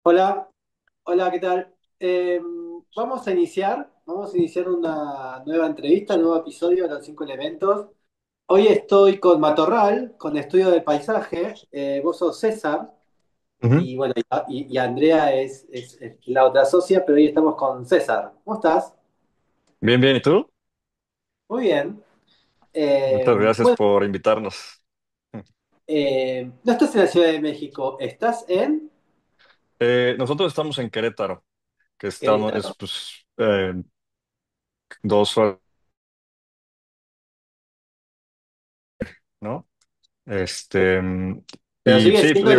Hola, hola, ¿qué tal? Vamos a iniciar una nueva entrevista, un nuevo episodio de los cinco elementos. Hoy estoy con Matorral, con Estudio del Paisaje. Vos sos César Ujú. y bueno, y Andrea es la otra socia, pero hoy estamos con César. ¿Cómo estás? Bien, bien, ¿y tú? Muy bien. Muchas gracias Bueno, por invitarnos. no estás en la Ciudad de México, estás en Nosotros estamos en Querétaro, que estamos, es Querétaro. pues 2 horas, ¿no? Este, ¿Pero y sigue sí, siendo digo,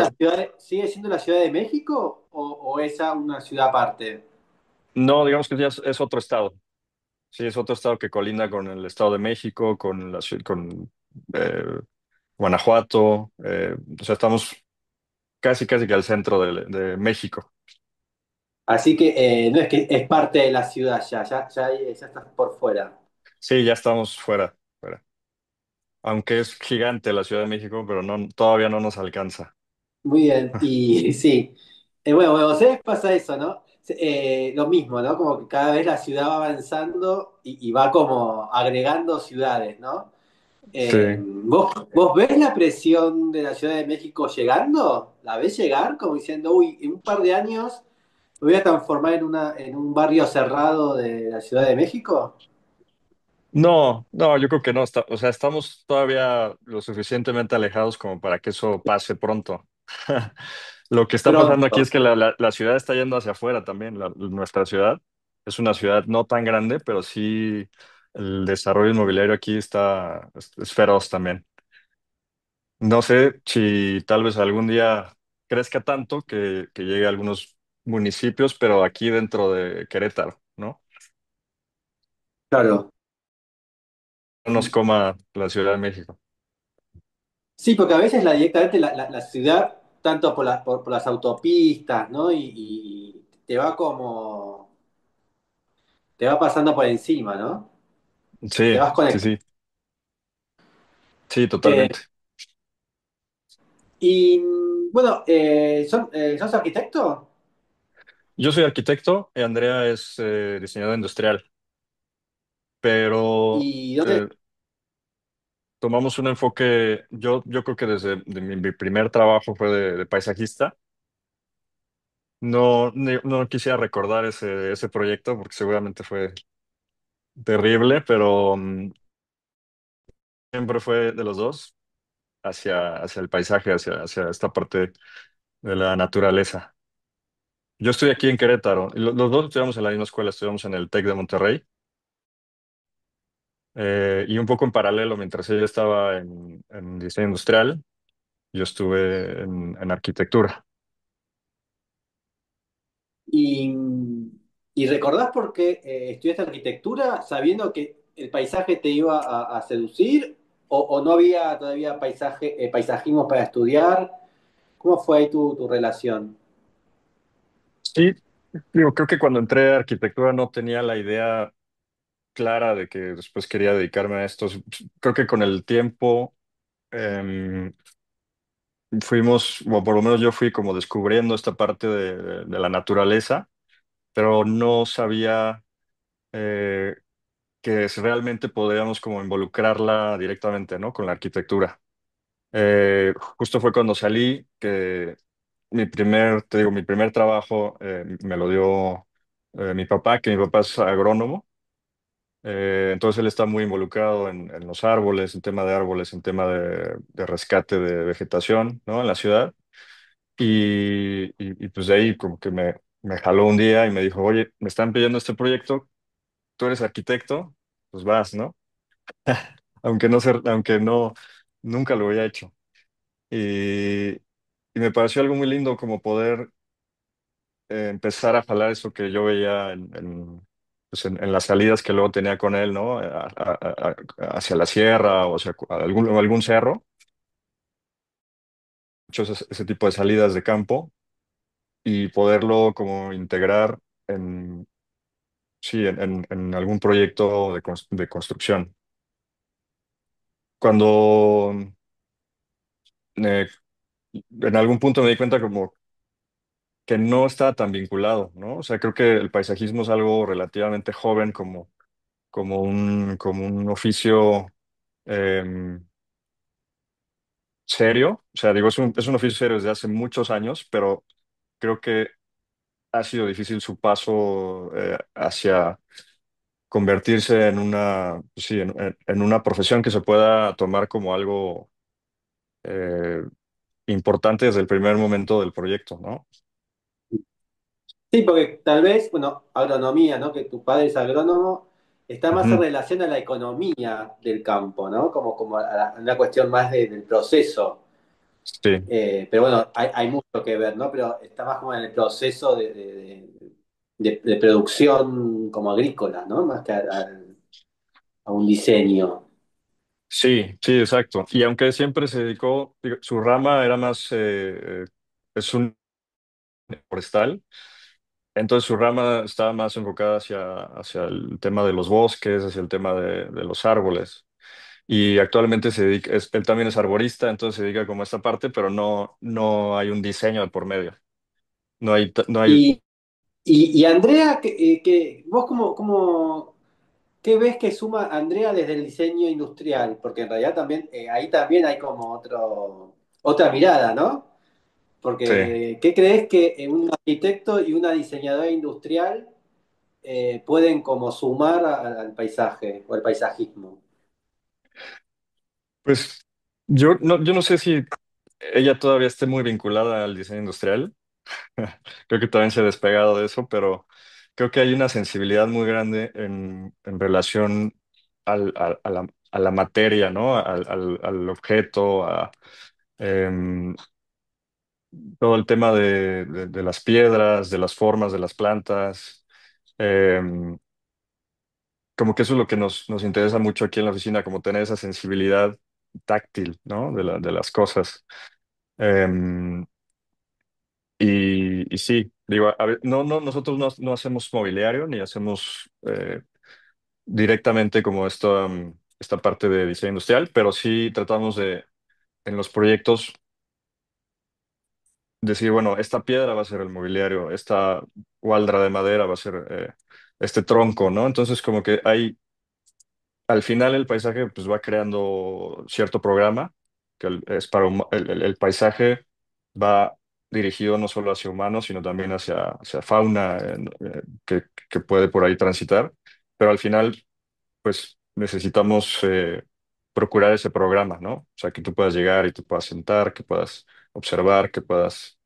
sigue siendo la Ciudad de México o es una ciudad aparte? no, digamos que ya es otro estado. Sí, es otro estado que colinda con el Estado de México, con con eh, Guanajuato. O sea, estamos casi, casi que al centro de México. Así que no es que es parte de la ciudad ya estás por fuera. Sí, ya estamos fuera, fuera. Aunque es gigante la Ciudad de México, pero no, todavía no nos alcanza. Muy bien, y sí. Bueno, ustedes pasa eso, ¿no? Lo mismo, ¿no? Como que cada vez la ciudad va avanzando y va como agregando ciudades, ¿no? Sí. ¿Vos ves la presión de la Ciudad de México llegando? ¿La ves llegar? Como diciendo, uy, en un par de años me voy a transformar en un barrio cerrado de la Ciudad de México. No, no, yo creo que no. O sea, estamos todavía lo suficientemente alejados como para que eso pase pronto. Lo que está pasando aquí Pronto. es que la ciudad está yendo hacia afuera también. Nuestra ciudad es una ciudad no tan grande, pero sí el desarrollo inmobiliario aquí es feroz también. No sé si tal vez algún día crezca tanto que llegue a algunos municipios, pero aquí dentro de Querétaro, ¿no? Claro. No nos coma la Ciudad de México. Sí, porque a veces directamente la ciudad, tanto por las autopistas, ¿no? Y te va pasando por encima, ¿no? Te Sí, vas sí, conectando. sí, sí, Eh, totalmente. y bueno, ¿sos arquitecto? Yo soy arquitecto y Andrea es diseñadora industrial, pero ¿Y dónde? eh, tomamos un enfoque, yo creo que desde mi primer trabajo fue de paisajista. No, no quisiera recordar ese proyecto porque seguramente fue terrible, pero siempre fue de los dos hacia el paisaje, hacia esta parte de la naturaleza. Yo estoy aquí en Querétaro, y los dos estudiamos en la misma escuela, estudiamos en el TEC de Monterrey. Y un poco en paralelo, mientras ella estaba en diseño industrial, yo estuve en arquitectura. ¿Y, y recordás por qué estudiaste arquitectura sabiendo que el paisaje te iba a seducir o no había todavía paisajismo para estudiar? ¿Cómo fue ahí tu relación? Sí, digo, creo que cuando entré a arquitectura no tenía la idea clara de que después quería dedicarme a esto. Creo que con el tiempo em, fuimos, o por lo menos yo fui como descubriendo esta parte de la naturaleza, pero no sabía eh, que realmente podíamos como involucrarla directamente, ¿no? Con la arquitectura. Justo fue cuando salí que te digo, mi primer trabajo me lo dio mi papá, que mi papá es agrónomo. Entonces él está muy involucrado en los árboles, en tema de árboles, en tema de rescate de vegetación, ¿no? En la ciudad. Y pues de ahí como que me jaló un día y me dijo, oye, me están pidiendo este proyecto, tú eres arquitecto, pues vas, ¿no? Aunque no, nunca lo había hecho. Y, y me pareció algo muy lindo como poder empezar a jalar eso que yo veía pues en las salidas que luego tenía con él, ¿no? Hacia la sierra o hacia algún cerro, muchos ese tipo de salidas de campo y poderlo como integrar en, sí, en algún proyecto de construcción. Cuando en algún punto me di cuenta como que no está tan vinculado, ¿no? O sea, creo que el paisajismo es algo relativamente joven como un oficio em, serio. O sea, digo, es un oficio serio desde hace muchos años, pero creo que ha sido difícil su paso hacia convertirse en una, pues sí, en una profesión que se pueda tomar como algo eh, importante desde el primer momento del proyecto, ¿no? Sí, porque tal vez, bueno, agronomía, ¿no? Que tu padre es agrónomo, está más en Ujú. relación a la economía del campo, ¿no? Como a una cuestión más del proceso. Sí, Pero bueno, hay mucho que ver, ¿no? Pero está más como en el proceso de producción como agrícola, ¿no? Más que a un diseño. sí, sí, exacto. Y aunque siempre se dedicó, digo, su rama era más, es un forestal. Entonces su rama estaba más enfocada hacia el tema de los bosques, hacia el tema de los árboles. Y actualmente se dedica, él también es arborista, entonces se dedica como a esta parte, pero no hay un diseño de por medio. No hay, Y, y Andrea, vos ¿qué ves que suma Andrea desde el diseño industrial? Porque en realidad también, ahí también hay como otra mirada, ¿no? sí. Porque, ¿qué crees que un arquitecto y una diseñadora industrial pueden como sumar al paisaje o al paisajismo? Pues yo no sé si ella todavía esté muy vinculada al diseño industrial. Creo que también se ha despegado de eso, pero creo que hay una sensibilidad muy grande en relación a la materia, ¿no? Al objeto, em, todo el tema de las piedras, de las formas de las plantas. Em, Como que eso es lo que nos interesa mucho aquí en la oficina, como tener esa sensibilidad táctil, ¿no? De las cosas. Em, y sí, digo, a ver, nosotros no hacemos mobiliario ni hacemos directamente como esta parte de diseño industrial, pero sí tratamos en los proyectos, decir, bueno, esta piedra va a ser el mobiliario, esta cuadra de madera va a ser este tronco, ¿no? Entonces, como que al final el paisaje pues va creando cierto programa, es para el paisaje va dirigido no solo hacia humanos, sino también hacia fauna que puede por ahí transitar, pero al final pues necesitamos procurar ese programa, ¿no? O sea, que tú puedas llegar y te puedas sentar, que puedas observar, que puedas...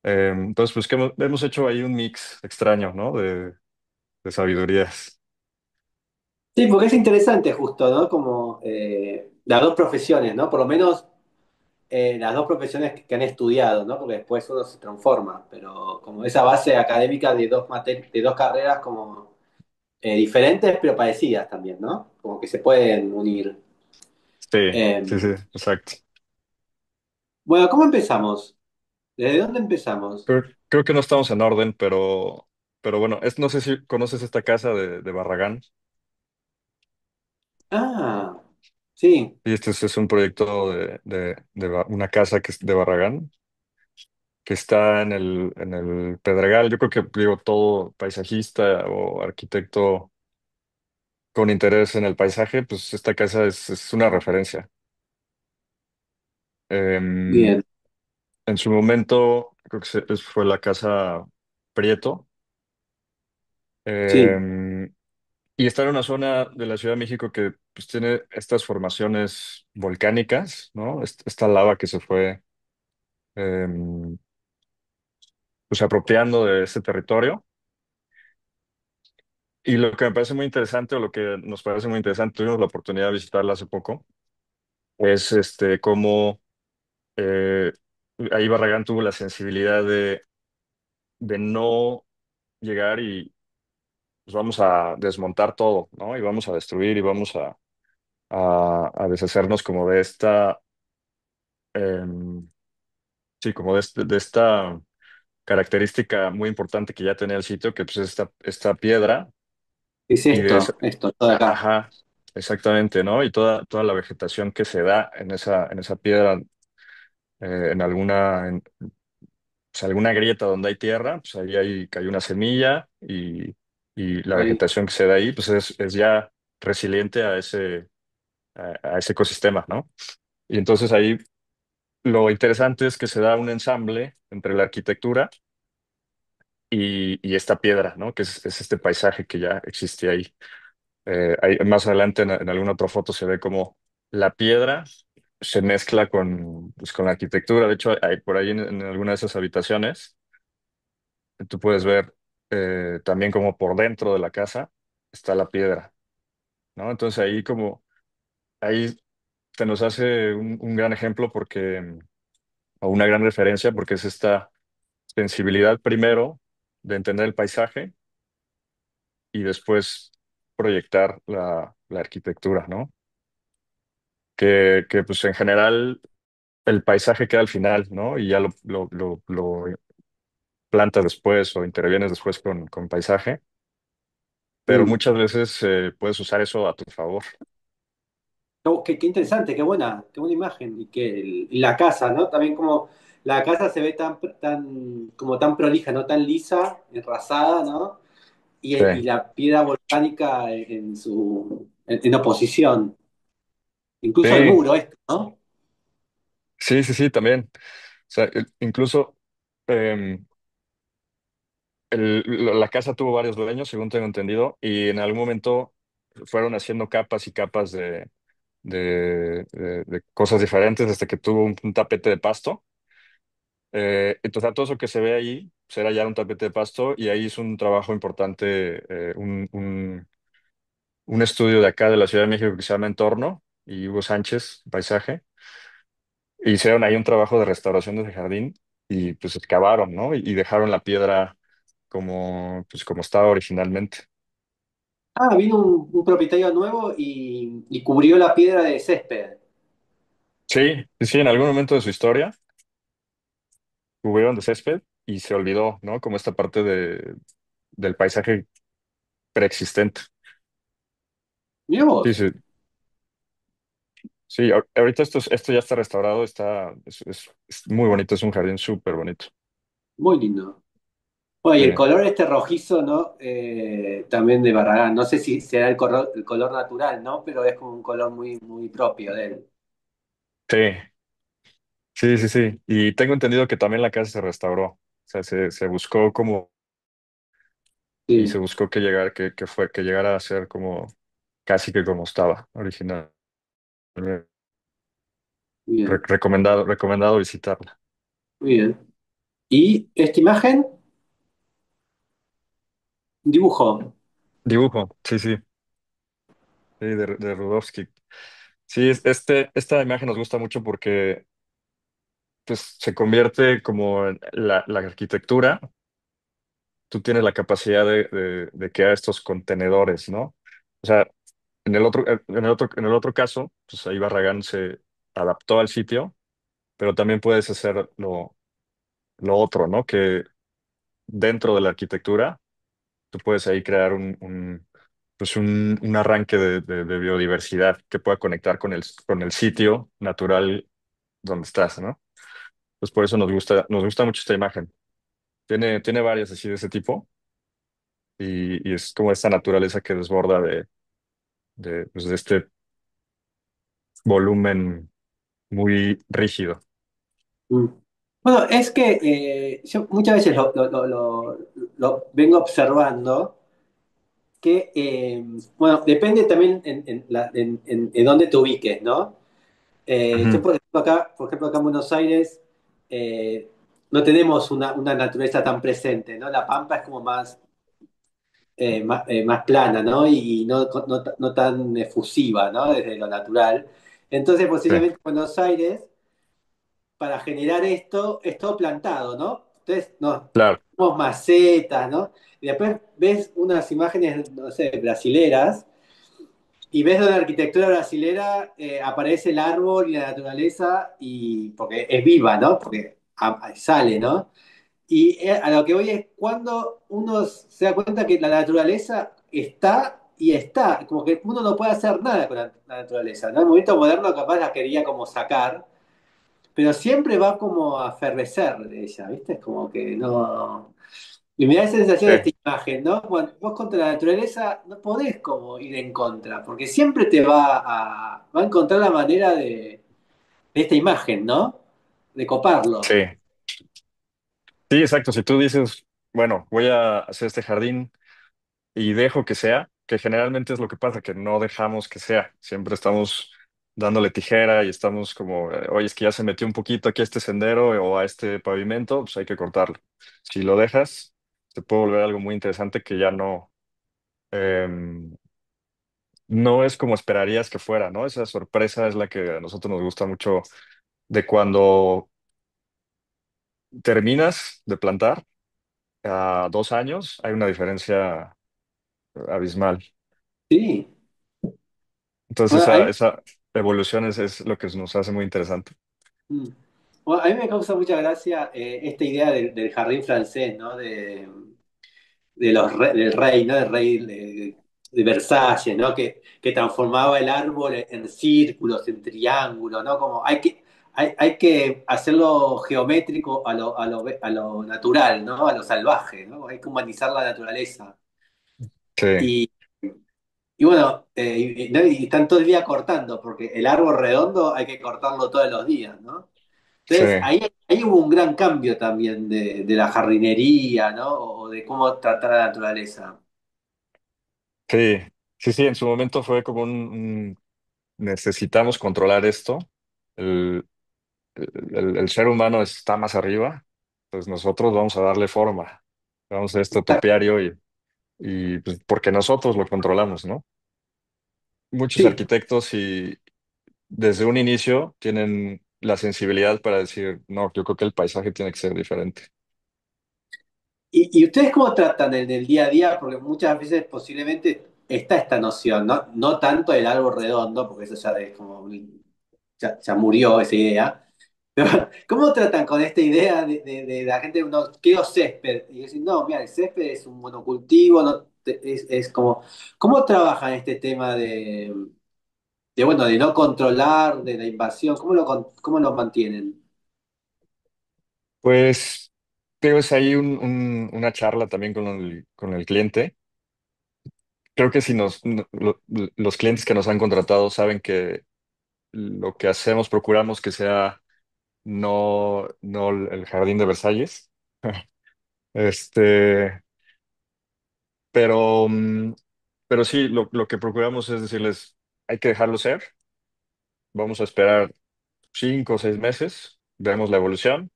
entonces, pues que hemos hecho ahí un mix extraño, ¿no? De sabidurías. Sí, porque es interesante justo, ¿no? Como las dos profesiones, ¿no? Por lo menos las dos profesiones que han estudiado, ¿no? Porque después uno se transforma, pero como esa base académica de dos carreras como diferentes pero parecidas también, ¿no? Como que se pueden unir. Sí, sí, sí, Eh, exacto. bueno, ¿cómo empezamos? ¿Desde dónde empezamos? Creo que no estamos en orden, pero bueno, no sé si conoces esta casa de Barragán. Ah, sí, Y este es un proyecto una casa que es de Barragán, que está en el Pedregal. Yo creo que digo, todo paisajista o arquitecto con interés en el paisaje, pues esta casa es una referencia. Em, bien, en su momento, creo que fue la casa Prieto. sí, Em, y está en una zona de la Ciudad de México que pues, tiene estas formaciones volcánicas, ¿no? Esta lava que se fue em, pues, apropiando de este territorio. Y lo que me parece muy interesante, o lo que nos parece muy interesante, tuvimos la oportunidad de visitarla hace poco, es cómo eh, ahí Barragán tuvo la sensibilidad de no llegar y pues, vamos a desmontar todo, ¿no? Y vamos a destruir y vamos a deshacernos como de em, sí, como de esta característica muy importante que ya tenía el sitio, que pues es esta piedra es y de esa, esto, todo acá. ajá, exactamente, ¿no? Y toda la vegetación que se da en esa piedra, en alguna, pues, alguna grieta donde hay tierra, pues ahí hay una semilla y la Ahí. vegetación que se da ahí, pues es ya resiliente a ese ecosistema, ¿no? Y entonces ahí lo interesante es que se da un ensamble entre la arquitectura y esta piedra, ¿no? Que es este paisaje que ya existe ahí. Más adelante en alguna otra foto se ve como la piedra se mezcla pues, con la arquitectura. De hecho, por ahí en alguna de esas habitaciones, tú puedes ver también como por dentro de la casa está la piedra, ¿no? Entonces ahí se nos hace un gran ejemplo o una gran referencia porque es esta sensibilidad primero de entender el paisaje y después proyectar la arquitectura, ¿no? Que pues en general el paisaje queda al final, ¿no? Y ya lo plantas después o intervienes después con paisaje, pero Mm. muchas veces puedes usar eso a tu favor. Qué interesante, qué buena imagen. Y la casa, ¿no? También como la casa se ve como tan prolija, ¿no? Tan lisa, enrasada, ¿no? Sí, Y la piedra volcánica en oposición. Incluso el sí, muro este, ¿no? sí, sí, sí, también. O sea, incluso em, la casa tuvo varios dueños, según tengo entendido, y en algún momento fueron haciendo capas y capas de cosas diferentes hasta que tuvo un tapete de pasto. Entonces, todo eso que se ve ahí, pues era ya un tapete de pasto y ahí hizo un trabajo importante, un estudio de acá de la Ciudad de México que se llama Entorno y Hugo Sánchez, Paisaje. Hicieron ahí un trabajo de restauración de ese jardín y pues excavaron, ¿no? Y dejaron la piedra pues, como estaba originalmente. Ah, vino un propietario nuevo y cubrió la piedra de césped. Sí, sí, sí, en algún momento de su historia cubrieron de césped y se olvidó, ¿no? Como esta parte del paisaje preexistente. Mirá Sí, vos, sí, sí, ahorita esto ya está restaurado, es muy bonito, es un jardín súper bonito. muy lindo. Bueno, y Sí, el color este rojizo, ¿no? También de Barragán. No sé si será el color natural, ¿no? Pero es como un color muy propio de él. sí, sí, sí, sí. Y tengo entendido que también la casa se restauró. O sea, se buscó y se Sí, buscó que llegara a ser como casi que como estaba original. bien, Recomendado visitarla. muy bien. Y esta imagen, dibujo. Dibujo, sí, sí, sí, de Rudowski. Sí, esta imagen nos gusta mucho porque pues, se convierte como en la arquitectura. Tú tienes la capacidad de crear estos contenedores, ¿no? O sea, en el otro caso, pues ahí Barragán se adaptó al sitio, pero también puedes hacer lo otro, ¿no? Que dentro de la arquitectura, tú puedes ahí crear pues un arranque de biodiversidad que pueda conectar con el sitio natural donde estás, ¿no? Pues por eso nos gusta mucho esta imagen. Tiene varias así de ese tipo y es como esta naturaleza que desborda pues, de este volumen muy rígido. Mm. Bueno, es que yo muchas veces lo vengo observando que, bueno, depende también en dónde te ubiques, ¿no? Yo, Ujú. por ejemplo, acá en Buenos Aires, eh, no tenemos una naturaleza tan presente, ¿no? La Pampa es como más plana, ¿no? Y no tan efusiva, ¿no? Desde lo natural. Entonces, Sí, posiblemente Buenos Aires, para generar esto, es todo plantado, ¿no? Entonces, no, claro, tenemos macetas, ¿no? Y después ves unas imágenes, no sé, brasileras, y ves donde la arquitectura brasilera aparece el árbol y la naturaleza, y porque es viva, ¿no? Porque sale, ¿no? Y a lo que voy es cuando uno se da cuenta que la naturaleza está y está, como que uno no puede hacer nada con la naturaleza, ¿no? El movimiento moderno capaz la quería como sacar, pero siempre va como a fervecer de ella, ¿viste? Es como que no. Y me da esa sensación Sí, de esta imagen, ¿no? Cuando vos contra la naturaleza no podés como ir en contra, porque siempre va a encontrar la manera de esta imagen, ¿no? De coparlo. sí, sí, exacto. Si tú dices, bueno, voy a hacer este jardín y dejo que sea, que generalmente es lo que pasa, que no dejamos que sea. Siempre estamos dándole tijera y estamos como, oye, es que ya se metió un poquito aquí a este sendero o a este pavimento, pues hay que cortarlo. Si lo dejas, se puede volver algo muy interesante que ya no es como esperarías que fuera, ¿no? Esa sorpresa es la que a nosotros nos gusta mucho de cuando terminas de plantar a 2 años, hay una diferencia abismal. Sí. Entonces Bueno, esa evolución es lo que nos hace muy interesante. mm. Bueno, a mí me causa mucha gracia esta idea del jardín francés, ¿no? Del rey, ¿no? Del rey de Versalles, ¿no? Que transformaba el árbol en círculos, en triángulos, ¿no? Como hay que hacerlo geométrico a lo natural, ¿no? A lo salvaje, ¿no? Hay que humanizar la naturaleza. Sí, Y, y bueno, ¿no? Y están todo el día cortando, porque el árbol redondo hay que cortarlo todos los días, ¿no? sí, Entonces, ahí hubo un gran cambio también de la jardinería, ¿no? O de cómo tratar a la naturaleza. sí, sí, sí, en su momento fue como necesitamos controlar esto. El, el ser humano está más arriba, pues nosotros vamos a darle forma. Vamos a este topiario y pues, porque nosotros lo controlamos, ¿no? Muchos Sí, arquitectos y desde un inicio tienen la sensibilidad para decir, no, yo creo que el paisaje tiene que ser diferente. ¿Y ustedes cómo tratan en el día a día? Porque muchas veces posiblemente está esta noción, ¿no? No tanto el árbol redondo, porque eso ya es como, ya murió esa idea. Pero, ¿cómo tratan con esta idea de la gente, no, quiero césped? Y decir, no, mira, el césped es un monocultivo, no, es como, ¿cómo trabajan este tema bueno, de no controlar, de la invasión? ¿Cómo lo mantienen? Pues, creo es ahí una charla también con el cliente. Creo que si los clientes que nos han contratado saben que lo que hacemos, procuramos que sea no el jardín de Versalles. Este, pero, pero sí, lo que procuramos es decirles, hay que dejarlo ser, vamos a esperar 5 o 6 meses, vemos la evolución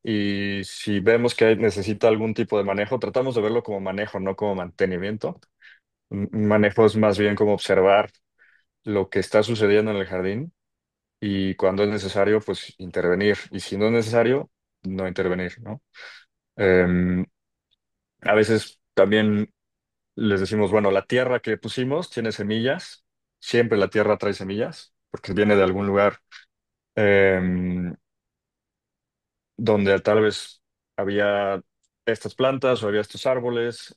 y si vemos que necesita algún tipo de manejo, tratamos de verlo como manejo, no como mantenimiento. Un manejo es más bien como observar lo que está sucediendo en el jardín y cuando es necesario, pues intervenir. Y si no es necesario, no intervenir, ¿no? Eh, a veces también les decimos, bueno, la tierra que pusimos tiene semillas, siempre la tierra trae semillas, porque viene de algún lugar eh, donde tal vez había estas plantas o había estos árboles,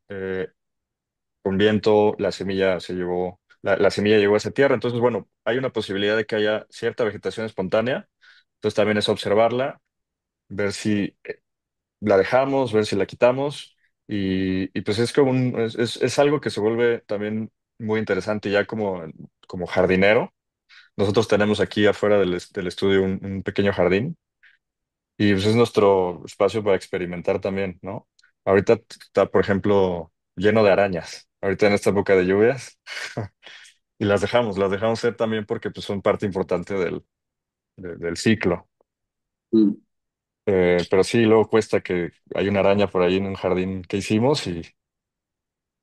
con viento, la semilla se llevó, la semilla llegó a esa tierra. Entonces, bueno, hay una posibilidad de que haya cierta vegetación espontánea. Entonces también es observarla, ver si la dejamos, ver si la quitamos. Y pues es como es algo que se vuelve también muy interesante ya como jardinero. Nosotros tenemos aquí afuera del estudio un pequeño jardín y pues es nuestro espacio para experimentar también, ¿no? Ahorita está, por ejemplo, lleno de arañas. Ahorita en esta época de lluvias. Y las dejamos ser también porque pues, son parte importante del ciclo. Mm, Pero sí, luego cuesta que hay una araña por ahí en un jardín que hicimos y,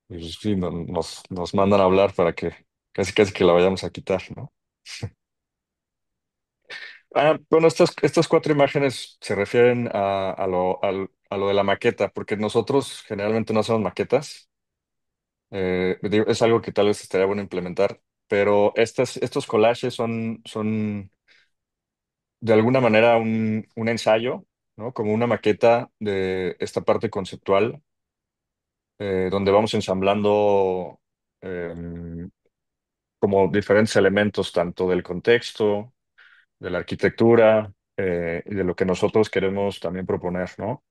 pues, sí, nos mandan a hablar para que casi casi que la vayamos a quitar, ¿no? Bueno, estas 4 imágenes se refieren a lo de la maqueta, porque nosotros generalmente no hacemos maquetas. Digo, es algo que tal vez estaría bueno implementar, pero estos collages son de alguna manera un ensayo, ¿no? Como una maqueta de esta parte conceptual, donde vamos ensamblando em, como diferentes elementos, tanto del contexto, de la arquitectura. y de lo que nosotros queremos también proponer, ¿no?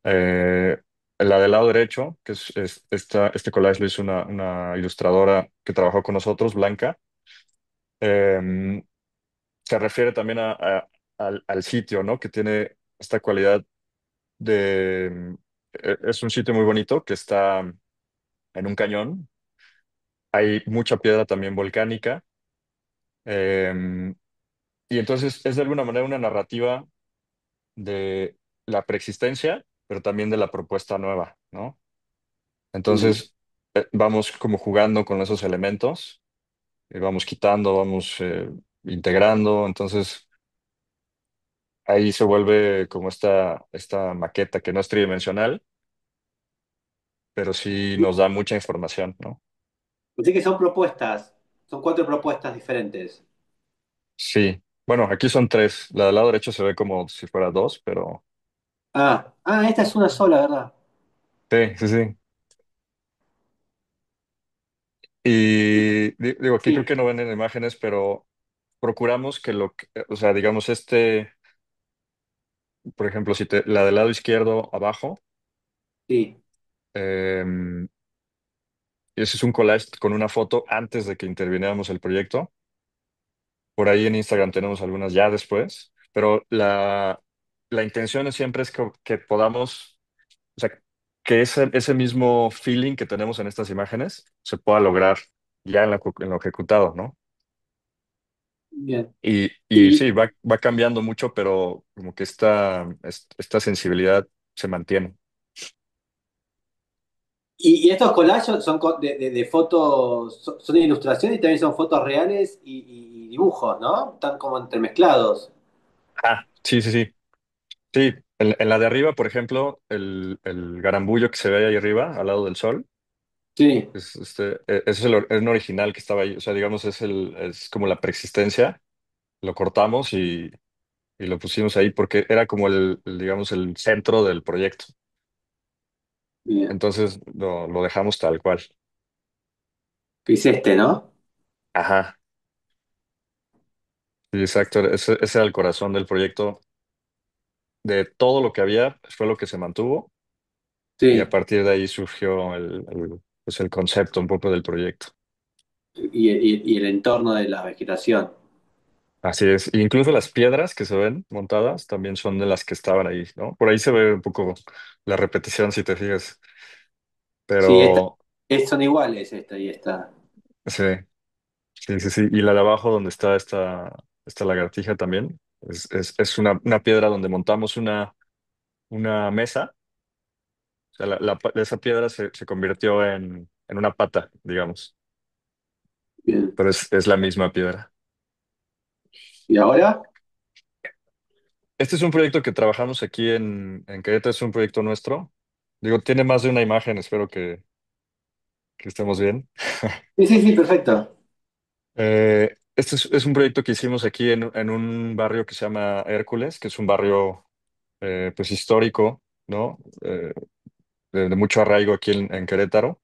Eh, la del lado derecho, que este collage lo hizo una ilustradora que trabajó con nosotros, Blanca. Eh, Se refiere también al sitio, ¿no? Que tiene esta cualidad de... Es un sitio muy bonito que está en un cañón. Hay mucha piedra también volcánica. eh, y entonces es de alguna manera una narrativa de la preexistencia, pero también de la propuesta nueva, ¿no? Bien. Entonces vamos como jugando con esos elementos, y vamos quitando, vamos integrando. Entonces ahí se vuelve como esta maqueta que no es tridimensional, pero sí nos da mucha información, ¿no? Así que son propuestas, son cuatro propuestas diferentes. Sí. Bueno, aquí son tres. La del lado derecho se ve como si fuera dos, pero Esta es una sola, ¿verdad? sí, sí, sí. Y digo, aquí creo Sí, que no ven en imágenes, pero procuramos que o sea, digamos, por ejemplo, la del lado izquierdo abajo, sí, eh, ese es un collage con una foto antes de que interviniéramos el proyecto. Por ahí en Instagram tenemos algunas ya después, pero la intención siempre es que podamos, o sea, que ese mismo feeling que tenemos en estas imágenes se pueda lograr ya en lo ejecutado, ¿no? bien. Y Y, sí, va cambiando mucho, pero como que esta sensibilidad se mantiene. y estos collages son de fotos, son ilustraciones y también son fotos reales y dibujos, ¿no? Están como entremezclados. Ah, sí, sí, sí. Sí, en la de arriba, por ejemplo, el garambullo que se ve ahí arriba, al lado del sol, Sí, ese es es un original que estaba ahí. O sea, digamos, es como la preexistencia. Lo cortamos y lo pusimos ahí porque era como digamos, el centro del proyecto. bien. Entonces lo dejamos tal cual. Que es este, ¿no? Ajá, sí, exacto. Ese era el corazón del proyecto. De todo lo que había, fue lo que se mantuvo y a Sí. partir de ahí surgió pues el concepto un poco del proyecto. Y el entorno de la vegetación. Así es. E incluso las piedras que se ven montadas también son de las que estaban ahí, ¿no? Por ahí se ve un poco la repetición, si te fijas. Sí, Pero son iguales esta y esta. sí, sí, sí, sí. Y la de abajo donde está esta lagartija también, es una piedra donde montamos una mesa. O sea, esa piedra se convirtió en una pata, digamos. Bien. Pero es la misma piedra. ¿Y ahora? Este es un proyecto que trabajamos aquí en Querétaro, es un proyecto nuestro. Digo, tiene más de una imagen, espero que estemos bien. Sí, sí, sí, perfecto. Este es un proyecto que hicimos aquí en un barrio que se llama Hércules, que es un barrio pues histórico, ¿no? De mucho arraigo aquí en Querétaro.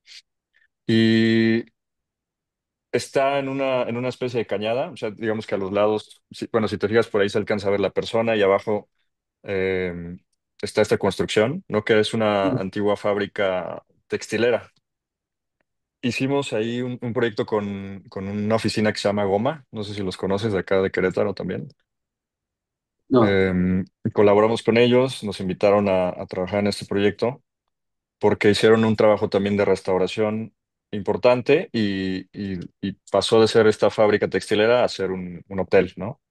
Y está en una especie de cañada, o sea, digamos que a los lados, bueno, si te fijas por ahí se alcanza a ver la persona y abajo eh, está esta construcción, ¿no? Que es una antigua fábrica textilera. Hicimos ahí un proyecto con una oficina que se llama Goma, no sé si los conoces de acá de Querétaro también. No, Colaboramos con ellos, nos invitaron a trabajar en este proyecto porque hicieron un trabajo también de restauración importante y pasó de ser esta fábrica textilera a ser un hotel, ¿no?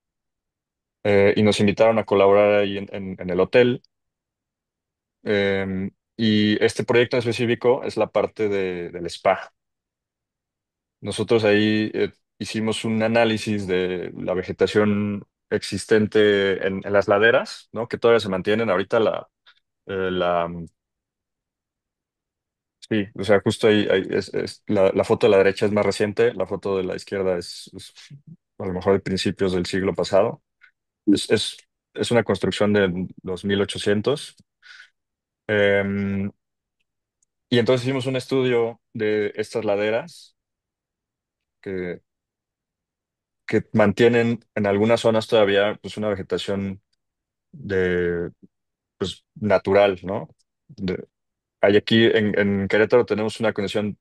Y nos invitaron a colaborar ahí en el hotel. Y este proyecto en específico es la parte del spa. Nosotros ahí hicimos un análisis de la vegetación existente en las laderas, ¿no? Que todavía se mantienen. Ahorita la sí, o sea, justo ahí la foto de la derecha es más reciente, la foto de la izquierda es a lo mejor de principios del siglo pasado. Es, es, es una construcción de los 1800. Eh, y entonces hicimos un estudio de estas laderas que, que mantienen en algunas zonas todavía pues, una vegetación. de, pues, natural, ¿no? Hay aquí en Querétaro tenemos una condición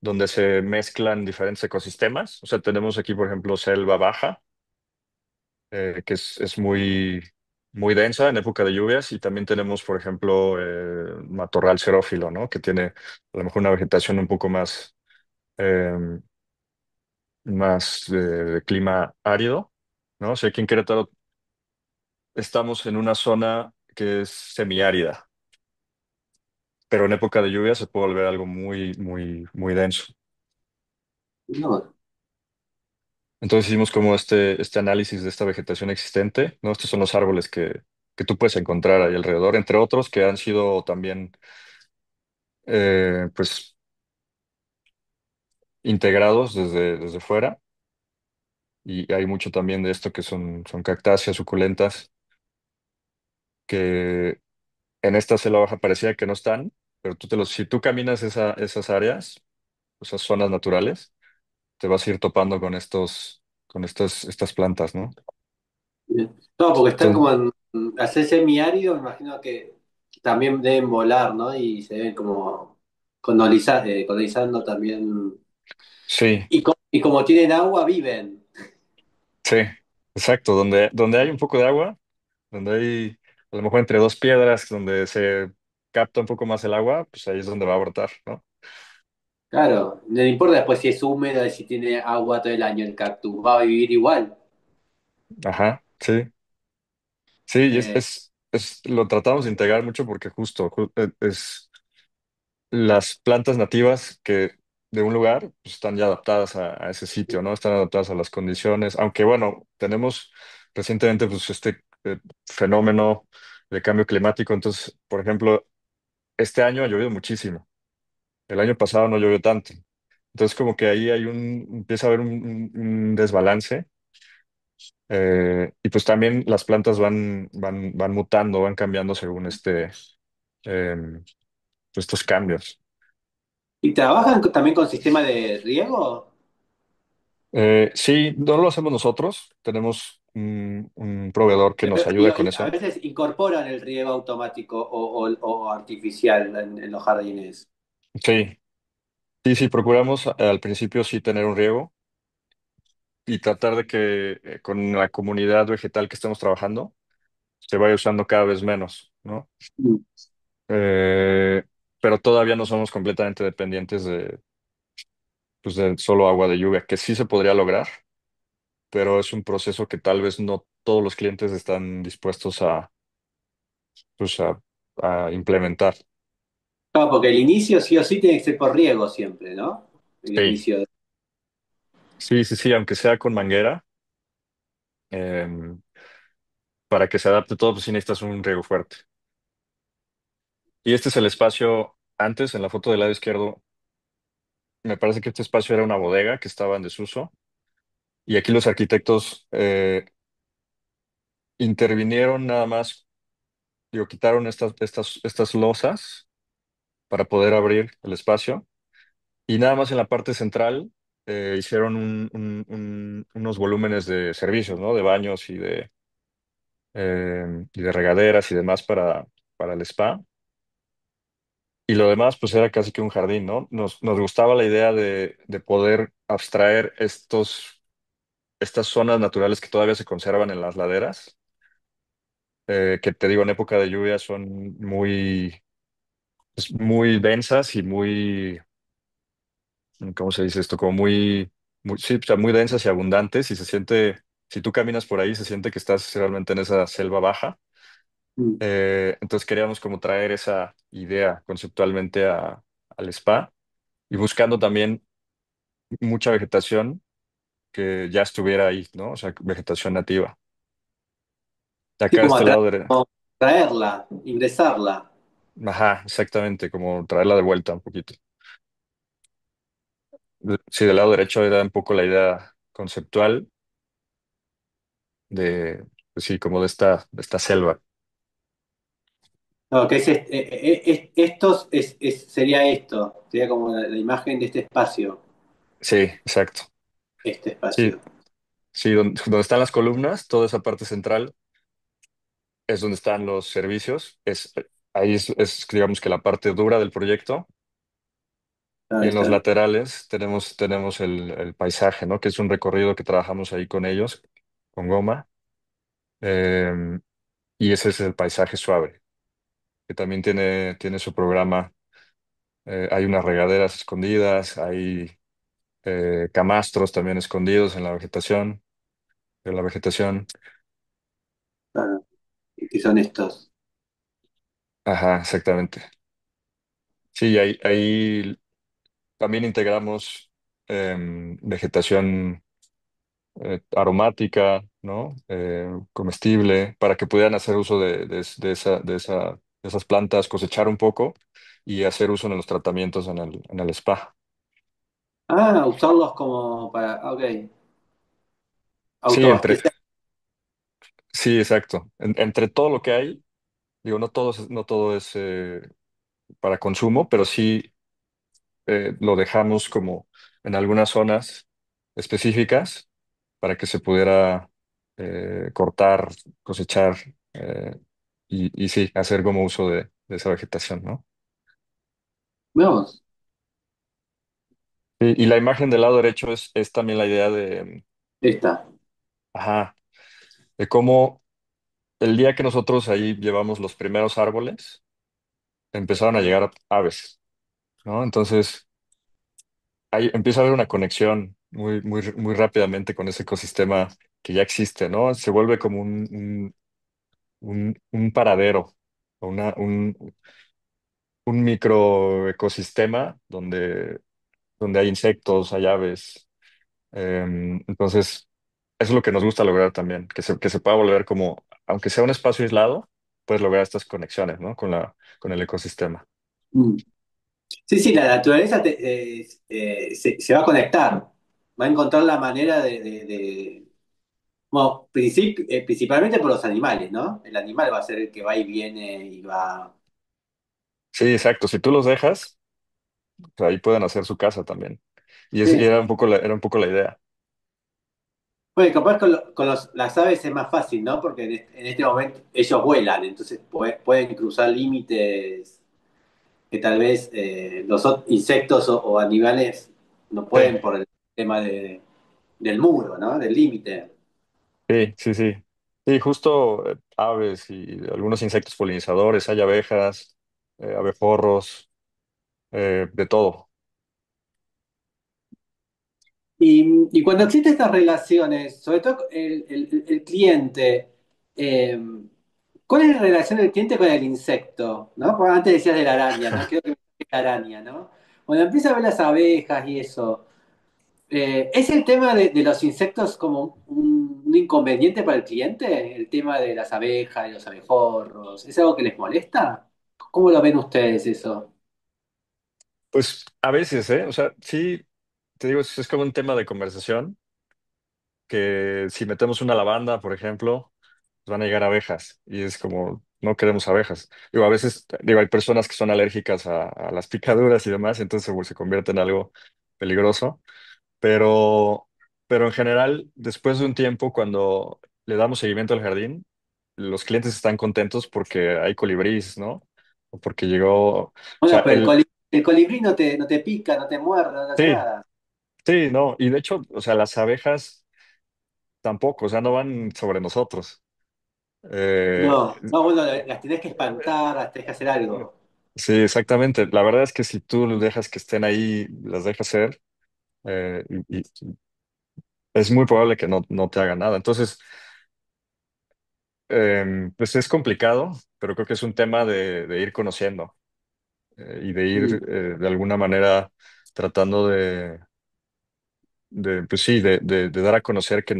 donde se mezclan diferentes ecosistemas. O sea, tenemos aquí, por ejemplo, selva baja, que es muy densa en época de lluvias, y también tenemos, por ejemplo, matorral xerófilo, ¿no? Que tiene a lo mejor una vegetación un poco eh, más de clima árido, ¿no? O sea, aquí en Querétaro estamos en una zona que es semiárida, pero en época de lluvia se puede volver algo muy denso. No, Entonces hicimos como este análisis de esta vegetación existente, ¿no? Estos son los árboles que tú puedes encontrar ahí alrededor, entre otros que han sido también, pues, integrados desde fuera. Y hay mucho también de esto que son cactáceas suculentas, que en esta selva baja parecía que no están, pero si tú caminas esas áreas, esas zonas naturales, te vas a ir topando con estas plantas, ¿no? bien. No, porque están Entonces, como en, al ser semiárido, me imagino que también deben volar, ¿no? Y se ven como colonizando también. sí, Y como tienen agua, viven. sí, exacto. Donde hay un poco de agua, donde hay a lo mejor entre dos piedras, donde se capta un poco más el agua, pues ahí es donde va a brotar, ¿no? Claro, no le importa después si es húmedo y si tiene agua todo el año el cactus, va a vivir igual. Ajá, sí. Sí, y Eh, lo tratamos de integrar mucho porque es las plantas nativas que de un lugar pues, están ya adaptadas a ese sitio, ¿no? Están adaptadas a las condiciones, aunque bueno, tenemos recientemente pues fenómeno de cambio climático. Entonces, por ejemplo, este año ha llovido muchísimo, el año pasado no llovió tanto. Entonces como que ahí empieza a haber un desbalance, y pues también las plantas van mutando, van cambiando según em, pues, estos cambios. ¿Y trabajan también con sistema de riego? Sí, no lo hacemos nosotros, tenemos un proveedor que nos Pero ayuda digo, con a eso. veces incorporan el riego automático o artificial en los jardines. Sí, sí, procuramos al principio sí tener un riego y tratar de que con la comunidad vegetal que estamos trabajando se vaya usando cada vez menos, ¿no? Mm. Eh, pero todavía no somos completamente dependientes pues, de solo agua de lluvia, que sí se podría lograr, pero es un proceso que tal vez no todos los clientes están dispuestos pues, a implementar. Claro, porque el inicio sí o sí tiene que ser por riego siempre, ¿no? El Sí, inicio. sí, aunque sea con manguera, eh, para que se adapte todo, pues sí necesitas un riego fuerte. Y este es el espacio antes, en la foto del lado izquierdo, me parece que este espacio era una bodega que estaba en desuso, y aquí los arquitectos intervinieron nada más, digo, quitaron estas losas para poder abrir el espacio, y nada más en la parte central hicieron unos volúmenes de servicios, ¿no? De baños y de regaderas y demás para el spa. Y lo demás, pues era casi que un jardín, ¿no? Nos gustaba la idea de poder abstraer estas zonas naturales que todavía se conservan en las laderas, que te digo, en época de lluvia son muy densas y ¿cómo se dice esto? Como sí, o sea, muy densas y abundantes, y si tú caminas por ahí, se siente que estás realmente en esa selva baja. Mm. Entonces queríamos como traer esa idea conceptualmente al spa, y buscando también mucha vegetación que ya estuviera ahí, ¿no? O sea, vegetación nativa. Sí, Acá de como este lado de... traerla, ingresarla. Ajá, exactamente, como traerla de vuelta un poquito. Sí, del lado derecho era un poco la idea conceptual pues sí, como de esta selva. No, que sería esto, sería como la imagen de Sí, exacto. este Sí, espacio. sí, donde están las columnas, toda esa parte central es donde están los servicios. Ahí es, digamos que la parte dura del proyecto. Y Ahí en los está. laterales tenemos el paisaje, ¿no? Que es un recorrido que trabajamos ahí con ellos, con goma. Eh, y ese es el paisaje suave, que también tiene su programa. Hay unas regaderas escondidas, hay camastros también escondidos en la vegetación. Claro. ¿Y qué son estos? Ajá, exactamente. Sí, ahí también integramos vegetación aromática, ¿no? Comestible, para que pudieran hacer uso de esas plantas, cosechar un poco y hacer uso en los tratamientos en el spa. Ah, usarlos como para, ok, Sí, autoabastecer. sí, exacto. Entre todo lo que hay, digo, no todo es para consumo, pero sí lo dejamos como en algunas zonas específicas para que se pudiera cortar, cosechar y sí, hacer como uso de esa vegetación, ¿no? Veamos, Y la imagen del lado derecho es también la idea esta. ajá, de cómo el día que nosotros ahí llevamos los primeros árboles, empezaron a llegar aves, ¿no? Entonces, ahí empieza a haber una conexión muy, muy, muy rápidamente con ese ecosistema que ya existe, ¿no? Se vuelve como un paradero, o un microecosistema donde hay insectos, hay aves. Entonces, eso es lo que nos gusta lograr también, que se pueda volver como, aunque sea un espacio aislado, puedes lograr estas conexiones, ¿no? Con el ecosistema. Mm. Sí, sí, la naturaleza se va a conectar, va a encontrar la manera bueno, principalmente por los animales, ¿no? El animal va a ser el que va y viene y va. Sí, exacto. Si tú los dejas, pues ahí pueden hacer su casa también. Y Sí. era un poco la idea. Bueno, capaz las aves es más fácil, ¿no? Porque en este momento ellos vuelan, entonces pueden cruzar límites que tal vez los insectos o animales no Sí, pueden por el tema del muro, ¿no? Del límite. sí, sí, sí. Sí, justo aves y algunos insectos polinizadores, hay abejas, abejorros, de todo. Y cuando existen estas relaciones, sobre todo el cliente, eh, ¿cuál es la relación del cliente con el insecto? ¿No? Porque antes decías de la araña, ¿no? Creo que es la araña, ¿no? Cuando empieza a ver las abejas y eso, ¿es el tema de los insectos como un inconveniente para el cliente? El tema de las abejas y los abejorros, ¿es algo que les molesta? ¿Cómo lo ven ustedes eso? Pues a veces, ¿eh? O sea, sí, te digo, es como un tema de conversación, que si metemos una lavanda, por ejemplo, van a llegar abejas y es como, no queremos abejas. Digo, a veces, digo, hay personas que son alérgicas a las picaduras y demás, entonces se convierte en algo peligroso, pero, pero en general, después de un tiempo, cuando le damos seguimiento al jardín, los clientes están contentos porque hay colibríes, ¿no? O porque llegó, o sea, Bueno, pero el colibrí no te pica, no te muerde, no te hace sí, nada. sí, no, y de hecho, o sea, las abejas tampoco, o sea, no van sobre nosotros. Eh, No, no, bueno, las tenés que espantar, las tenés que hacer algo. sí, exactamente. La verdad es que si tú dejas que estén ahí, las dejas ser, y es muy probable que no te hagan nada. Entonces, pues es complicado, pero creo que es un tema de ir conociendo y de ir Mm, de alguna manera tratando pues sí, de dar a conocer que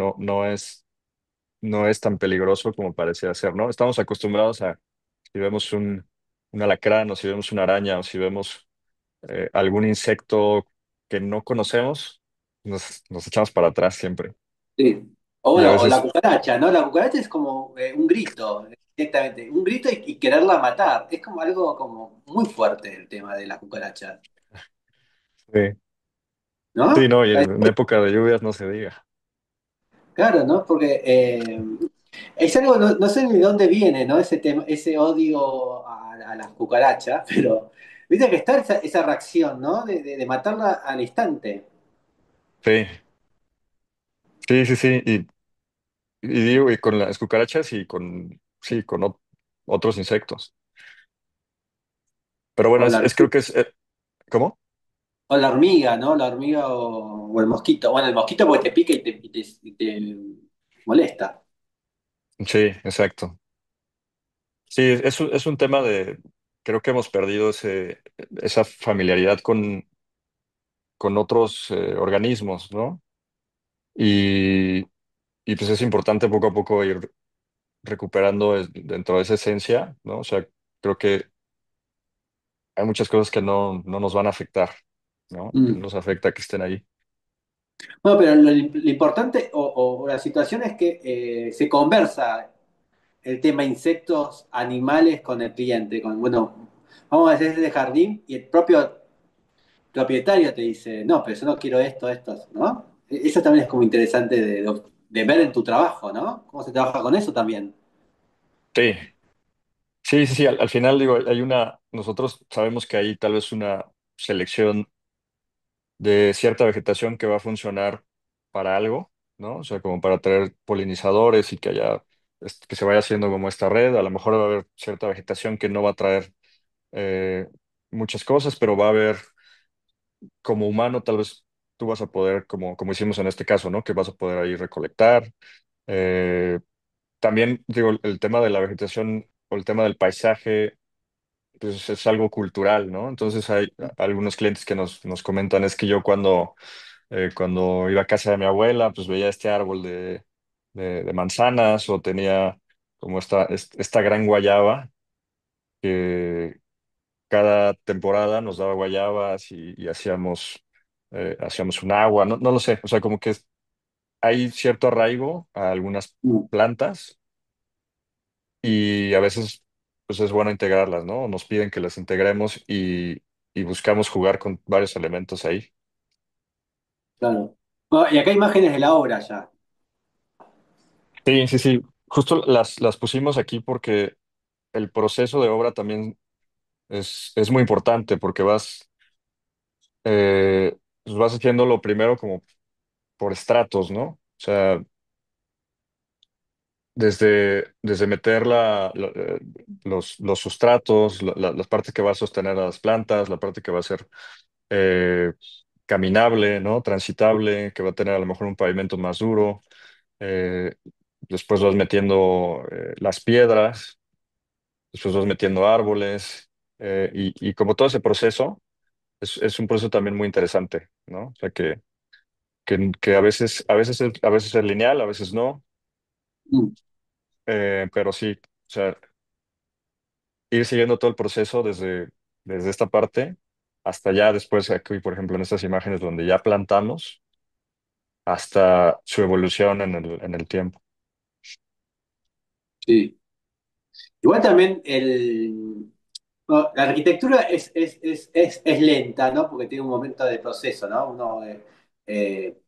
no es tan peligroso como parecía ser, ¿no? Estamos acostumbrados a, si vemos un alacrán o si vemos una araña o si vemos algún insecto que no conocemos, nos echamos para atrás siempre. sí. O Y a bueno, o la veces, cucaracha, ¿no? La cucaracha es como un grito, directamente. Un grito y quererla matar. Es como algo como muy fuerte el tema de la cucaracha, sí, sí, ¿no? no, y en época de lluvias no se diga. Claro, ¿no? Porque Es algo, no sé de dónde viene, ¿no? Ese tema, ese odio a las cucarachas, pero viste que está esa reacción, ¿no? De matarla al instante. Sí, sí, sí, sí. Y digo, y con las cucarachas y con, sí, con otros insectos. Pero bueno, O la, creo que es, ¿cómo? o la hormiga, ¿no? La hormiga o el mosquito. Bueno, el mosquito porque te pica y te molesta. Sí, exacto. Sí, es un tema de, creo que hemos perdido esa familiaridad con otros organismos, ¿no? Y, y pues es importante poco a poco ir recuperando dentro de esa esencia, ¿no? O sea, creo que hay muchas cosas que no nos van a afectar, ¿no? Que no Mm. nos afecta que estén ahí. Bueno, pero lo importante o la situación es que se conversa el tema insectos, animales con el cliente. Bueno, vamos a hacer este jardín y el propio propietario te dice, no, pero yo no quiero esto, ¿no? Eso también es como interesante de ver en tu trabajo, ¿no? ¿Cómo se trabaja con eso también? Sí, sí, sí, sí. Al final digo, nosotros sabemos que hay tal vez una selección de cierta vegetación que va a funcionar para algo, ¿no? O sea, como para traer polinizadores y que que se vaya haciendo como esta red. A lo mejor va a haber cierta vegetación que no va a traer eh, muchas cosas, pero va a haber como humano, tal vez tú vas a poder, como hicimos en este caso, ¿no? Que vas a poder ahí recolectar. Eh, También, digo, el tema de la vegetación o el tema del paisaje, pues es algo cultural, ¿no? Entonces hay algunos clientes que nos comentan, es que yo cuando iba a casa de mi abuela, pues veía este árbol de manzanas o tenía como esta gran guayaba que cada temporada nos daba guayabas y hacíamos un agua, no lo sé, o sea, como que hay cierto arraigo a algunas Mm, plantas y a veces pues es bueno integrarlas, ¿no? Nos piden que las integremos y buscamos jugar con varios elementos ahí. claro. Bueno, y acá hay imágenes de la obra ya. Sí, sí, sí. Justo las pusimos aquí porque el proceso de obra también es muy importante porque pues vas haciéndolo primero como por estratos, ¿no? O sea, desde meter los sustratos, las partes que va a sostener a las plantas, la parte que va a ser eh, caminable, ¿no? Transitable, que va a tener a lo mejor un pavimento más duro. Eh, Después vas metiendo las piedras, después vas metiendo árboles, y como todo ese proceso, es un proceso también muy interesante, ¿no? O sea, que a veces es lineal, a veces no, Mm, pero sí, o sea, ir siguiendo todo el proceso desde esta parte hasta ya después aquí, por ejemplo, en estas imágenes donde ya plantamos, hasta su evolución en el tiempo. sí. Igual también bueno, la arquitectura es lenta, ¿no? Porque tiene un momento de proceso, ¿no? Eh,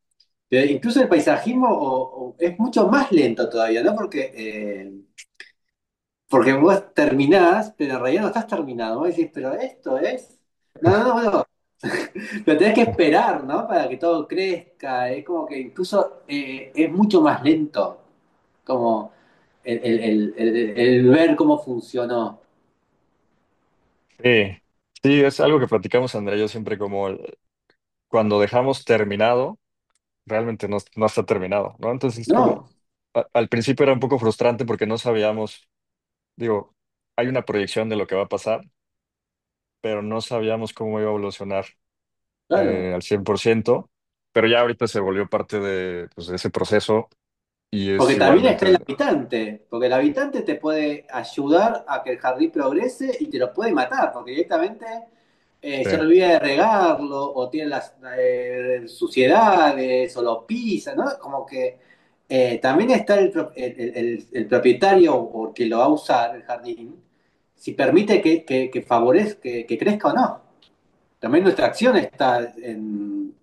pero incluso el paisajismo es mucho más lento todavía, ¿no? Porque vos terminás, pero en realidad no estás terminado. Vos decís, pero esto es. No, no, no, no. Pero tenés que esperar, ¿no? Para que todo crezca. Es como que incluso es mucho más lento. Como el ver cómo funcionó. Sí, sí, es algo que platicamos, Andrea, yo siempre como cuando dejamos terminado, realmente no está terminado, ¿no? Entonces es como, No, al principio era un poco frustrante porque no sabíamos, digo, hay una proyección de lo que va a pasar, pero no sabíamos cómo iba a evolucionar claro. al 100%, pero ya ahorita se volvió parte pues, de ese proceso y es Porque también está el igualmente, habitante, porque el habitante te puede ayudar a que el jardín progrese y te lo puede matar, porque directamente sí, se olvida de regarlo, o tiene las suciedades, o lo pisa, ¿no? Como que también está el propietario o el que lo va a usar, el jardín, si permite que favorezca, que crezca o no. También nuestra acción está en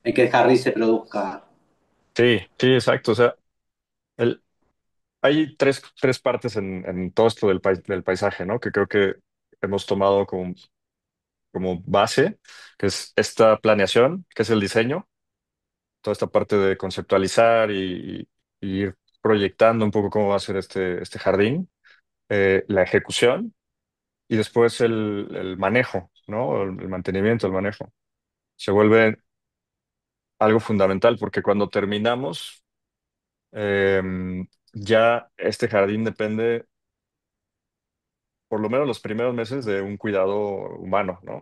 que el jardín se produzca. sí, sí, exacto, o sea, hay tres partes en todo esto del paisaje, ¿no? Que creo que hemos tomado como base, que es esta planeación, que es el diseño, toda esta parte de conceptualizar y ir proyectando un poco cómo va a ser este jardín, la ejecución y después el manejo, ¿no? El mantenimiento, el manejo. Se vuelve algo fundamental porque cuando terminamos, eh, ya este jardín depende, por lo menos los primeros meses, de un cuidado humano, ¿no?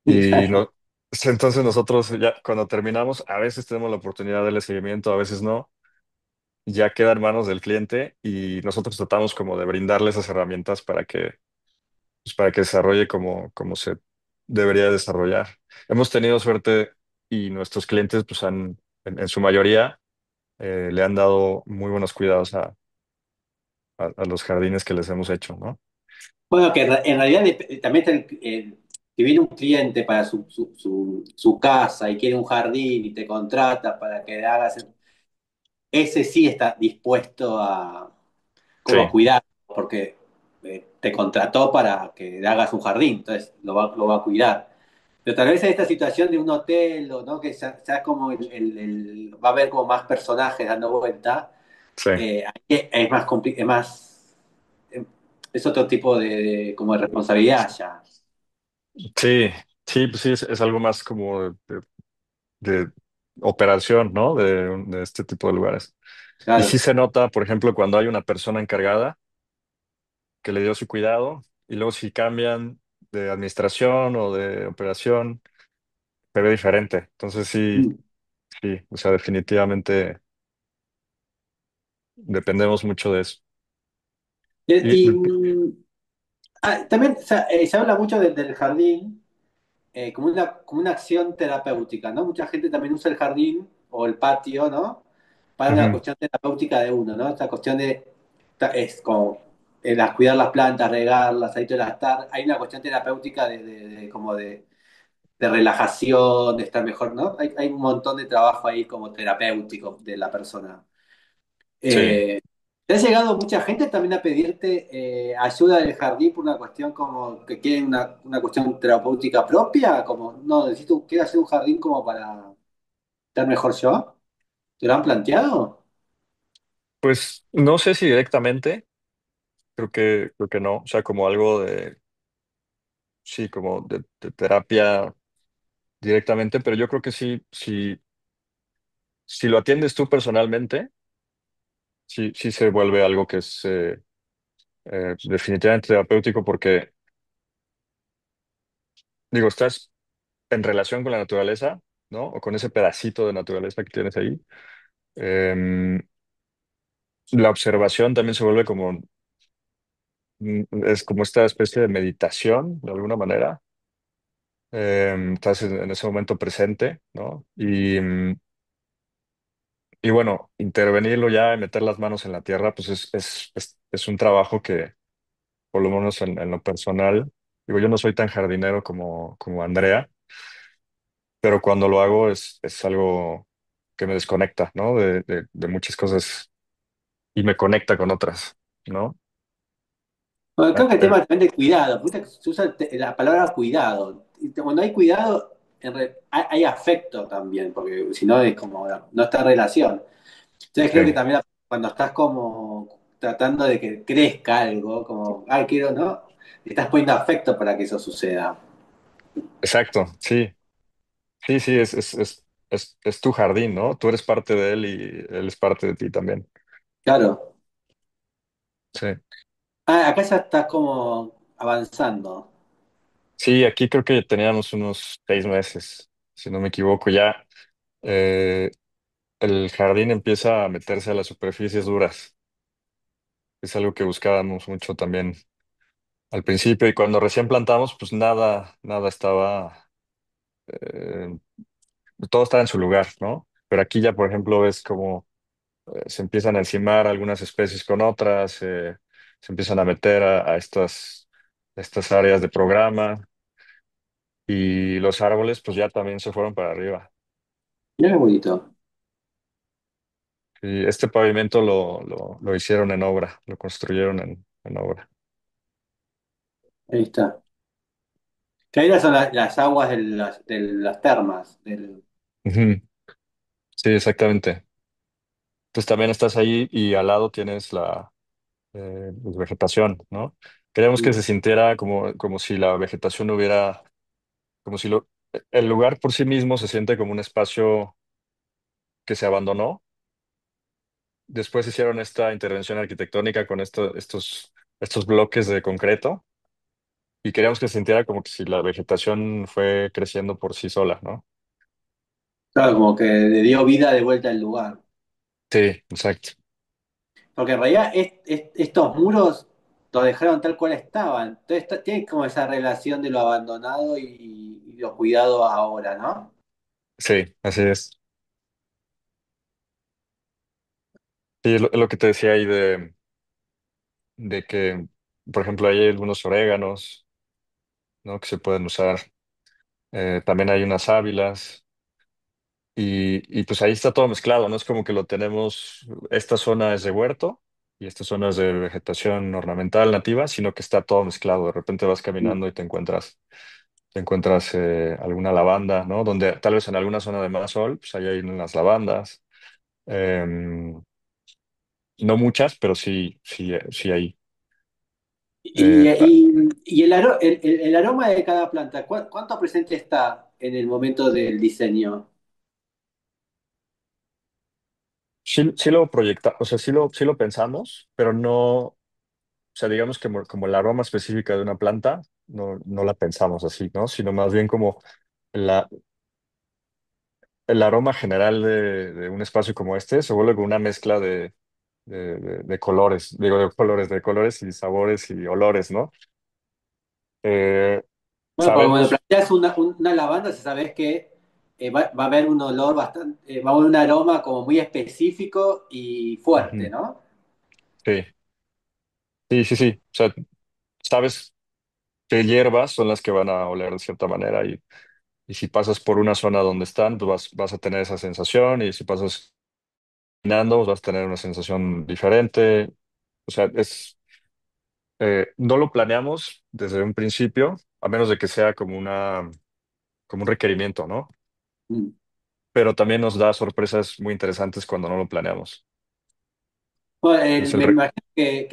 Y Claro. no, entonces nosotros ya cuando terminamos, a veces tenemos la oportunidad de darle seguimiento, a veces no, ya queda en manos del cliente y nosotros tratamos como de brindarle esas herramientas para que desarrolle como se debería desarrollar. Hemos tenido suerte y nuestros clientes, pues en su mayoría, le han dado muy buenos cuidados a los jardines que les hemos hecho, ¿no? Bueno, que en realidad también está que viene un cliente para su casa y quiere un jardín y te contrata para que le hagas, ese sí está dispuesto a, como a Sí, cuidar, porque te contrató para que le hagas un jardín, entonces lo va a cuidar. Pero tal vez en esta situación de un hotel, o no, que sea como va a haber como más personajes dando vuelta, sí, ahí es más es más, eh, es otro tipo como de responsabilidad ya. sí, sí, pues sí, es algo más como de operación, ¿no? De este tipo de lugares. Y sí Claro. se nota, por ejemplo, cuando hay una persona encargada que le dio su cuidado y luego si cambian de administración o de operación, se ve diferente. Entonces sí, Mm. sí, o sea, definitivamente dependemos mucho de eso. Y, Y, también se habla mucho del jardín como una acción terapéutica, ¿no? Mucha gente también usa el jardín o el patio, ¿no? Para una ujú, cuestión terapéutica de uno, ¿no? Esta cuestión de, es como cuidar las plantas, regarlas, ahí todas las hay una cuestión terapéutica como de relajación, de estar mejor, ¿no? Hay un montón de trabajo ahí como terapéutico de la persona. sí, Eh, ¿Te ha llegado mucha gente también a pedirte ayuda del jardín por una cuestión como que quieren una cuestión terapéutica propia? Como, no, necesito, quiero hacer un jardín como para estar mejor yo. ¿Te lo han planteado? pues no sé si directamente, creo que no, o sea, como algo sí, como de terapia directamente, pero yo creo que sí, si lo atiendes tú personalmente, sí, sí se vuelve algo que es definitivamente terapéutico porque, digo, estás en relación con la naturaleza, ¿no? O con ese pedacito de naturaleza que tienes ahí. Eh, la observación también se vuelve como, es como esta especie de meditación, de alguna manera. Estás en ese momento presente, ¿no? Y bueno, intervenirlo ya, meter las manos en la tierra, pues es un trabajo que, por lo menos en lo personal, digo, yo no soy tan jardinero como Andrea, pero cuando lo hago es algo que me desconecta, ¿no? De muchas cosas y me conecta con otras, ¿no? Bueno, Ah, creo que el tema también de cuidado, porque viste que se usa la palabra cuidado. Y cuando hay cuidado, hay afecto también, porque si no es como, no está en relación. Entonces sí, creo que también cuando estás como tratando de que crezca algo, como, ay, quiero, ¿no? Le estás poniendo afecto para que eso suceda. exacto, sí, sí, sí, es tu jardín, ¿no? Tú eres parte de él y él es parte de ti también. Claro. Sí, Ah, acá ya está como avanzando. sí, aquí creo que teníamos unos 6 meses, si no me equivoco, ya eh, el jardín empieza a meterse a las superficies duras. Es algo que buscábamos mucho también al principio y cuando recién plantamos, pues nada estaba, eh, todo estaba en su lugar, ¿no? Pero aquí ya, por ejemplo, ves como se empiezan a encimar algunas especies con otras, se empiezan a meter a estas áreas de programa y los árboles pues ya también se fueron para arriba. Mira qué bonito. Y este pavimento lo hicieron en obra, lo construyeron en obra. Ahí está. Caídas son las aguas de las termas. Ujú. Sí, exactamente. Entonces también estás ahí y al lado tienes pues, vegetación, ¿no? Queríamos que se sintiera como si la vegetación hubiera, como si el lugar por sí mismo se siente como un espacio que se abandonó. Después hicieron esta intervención arquitectónica con estos bloques de concreto y queríamos que se sintiera como que si la vegetación fue creciendo por sí sola, ¿no? Claro, como que le dio vida de vuelta al lugar. Sí, exacto. Porque en realidad estos muros los dejaron tal cual estaban. Entonces tiene como esa relación de lo abandonado y lo cuidado ahora, ¿no? Sí, así es. Sí, lo que te decía ahí de que, por ejemplo, hay algunos oréganos, ¿no? Que se pueden usar. También hay unas sábilas y pues ahí está todo mezclado, ¿no? Es como que lo tenemos, esta zona es de huerto y esta zona es de vegetación ornamental nativa, sino que está todo mezclado. De repente vas caminando y te encuentras alguna lavanda, ¿no? Donde tal vez en alguna zona de más sol, pues ahí hay unas lavandas. Em, no muchas, pero sí, sí, sí hay. Y, Eh, y el aroma de cada planta, ¿cuánto presente está en el momento del diseño? sí lo proyecta, o sea, sí lo pensamos, pero no, o sea, digamos que como el aroma específica de una planta, no la pensamos así, ¿no? Sino más bien como la, el aroma general de un espacio como este se vuelve como una mezcla de colores, digo, de colores y sabores y olores, ¿no? Eh, Bueno, porque cuando sabemos, planteas una lavanda, se sabes que va a haber un olor bastante, va a haber un aroma como muy específico y fuerte, ujú, ¿no? sí, sí, sí, sí, o sea, sabes qué hierbas son las que van a oler de cierta manera y si pasas por una zona donde están, tú vas a tener esa sensación y si pasas caminando, pues vas a tener una sensación diferente. O sea, no lo planeamos desde un principio, a menos de que sea como un requerimiento, ¿no? Mm. Pero también nos da sorpresas muy interesantes cuando no lo planeamos. Bueno, Es me imagino que